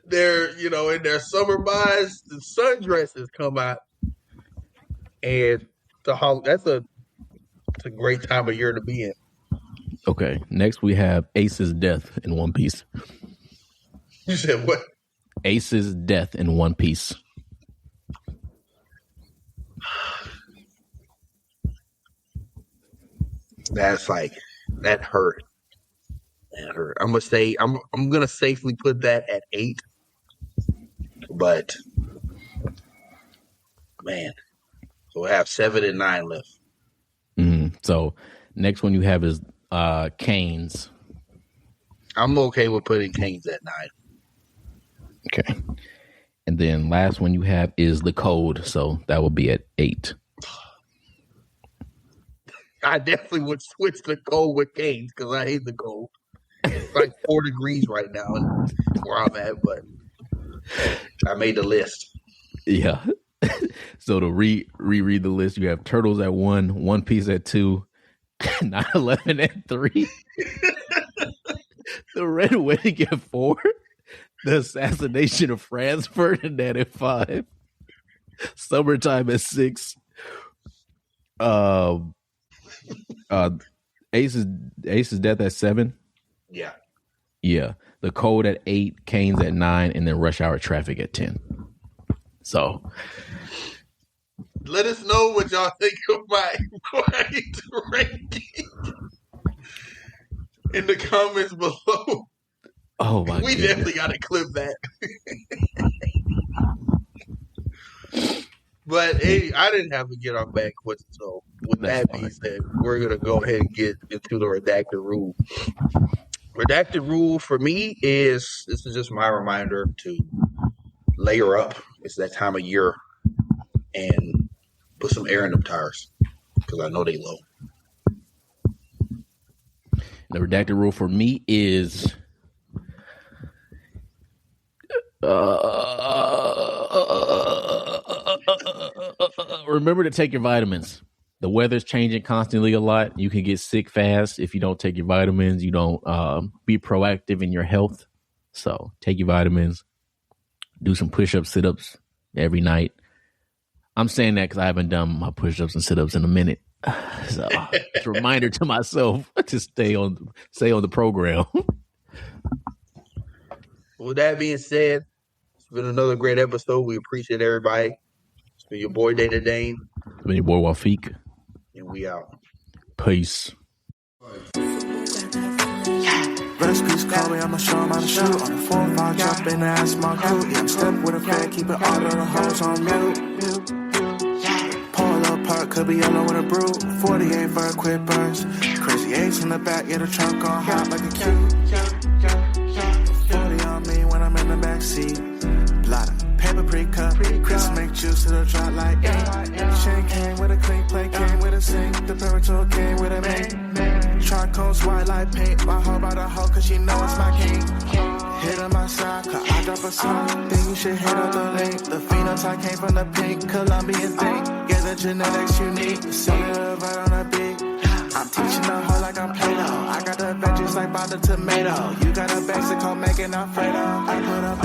B: They're, in their summer buys. The sundresses come out, and that's a great time of year to be in.
A: Okay. Next we have Ace's death in One Piece.
B: You said what?
A: Ace's death in One Piece.
B: That's like that hurt. That hurt. I'm gonna safely put that at 8. But man, so we have 7 and 9 left.
A: Mm-hmm. So next one you have is Canes.
B: I'm okay with putting Canes at 9.
A: Okay. And then last one you have is The Code. So that will be at 8.
B: I definitely would switch The Code with Canes because I hate The Code. It's like 4 degrees right now where I'm at, but I made the list.
A: Yeah. So to reread the list, you have Turtles at 1, One Piece at 2, 9/11 at 3, The Red Wedding at 4, The Assassination of Franz Ferdinand at 5, Summertime at 6, Ace's death at 7.
B: Yeah.
A: Yeah. The Code at 8, Canes at 9, and then Rush Hour Traffic at 10. So
B: let us know what y'all think of my ranking in the comments below.
A: Oh my!
B: We definitely got to clip that. But hey, I didn't have to get our back question. So with that being said, we're gonna go ahead and get into the redacted rule. Redacted rule for me is this is just my reminder to layer up. It's that time of year and put some air in them tires because I know they low.
A: The redacted rule for me is remember to take your vitamins. The weather's changing constantly a lot. You can get sick fast if you don't take your vitamins. You don't be proactive in your health. So take your vitamins. Do some push-ups, sit-ups every night. I'm saying that because I haven't done my push-ups and sit-ups in a minute. So it's a reminder to myself to stay on the program.
B: With that being said, it's been another great episode. We appreciate everybody. It's been your boy Data Dane.
A: It's been your boy Wafik.
B: And we out.
A: Peace.
C: Recipes call me, I'ma show 'em how to shoot. On the 4-5, jump in the ass, my crew. Yeah, I'm step with a fan, keep it all of the hoes on mute. Pull up park, could be yellow with a brew. 48 for a quick burst. Crazy 8s in the back, yeah, the trunk on hot like a cue. 40 on me when I'm in the backseat. Blotter, paper pre-cup. Chris make juice to the drop like Shane came with a clean plate, came with a sink. The Paramounts came with a mate. Charcoal's white like paint. My hoe by the hoe, cause she know it's my king. Hit on my side, cause I drop a song. Think you should hit up the link. The phenotype came from the pink Colombian thing. Yeah, the genetics unique. See it right on the beat. I'm teaching the hoe like I'm Play-Doh. I got the veggies like by the tomato. You got a Mexico making Alfredo. I put up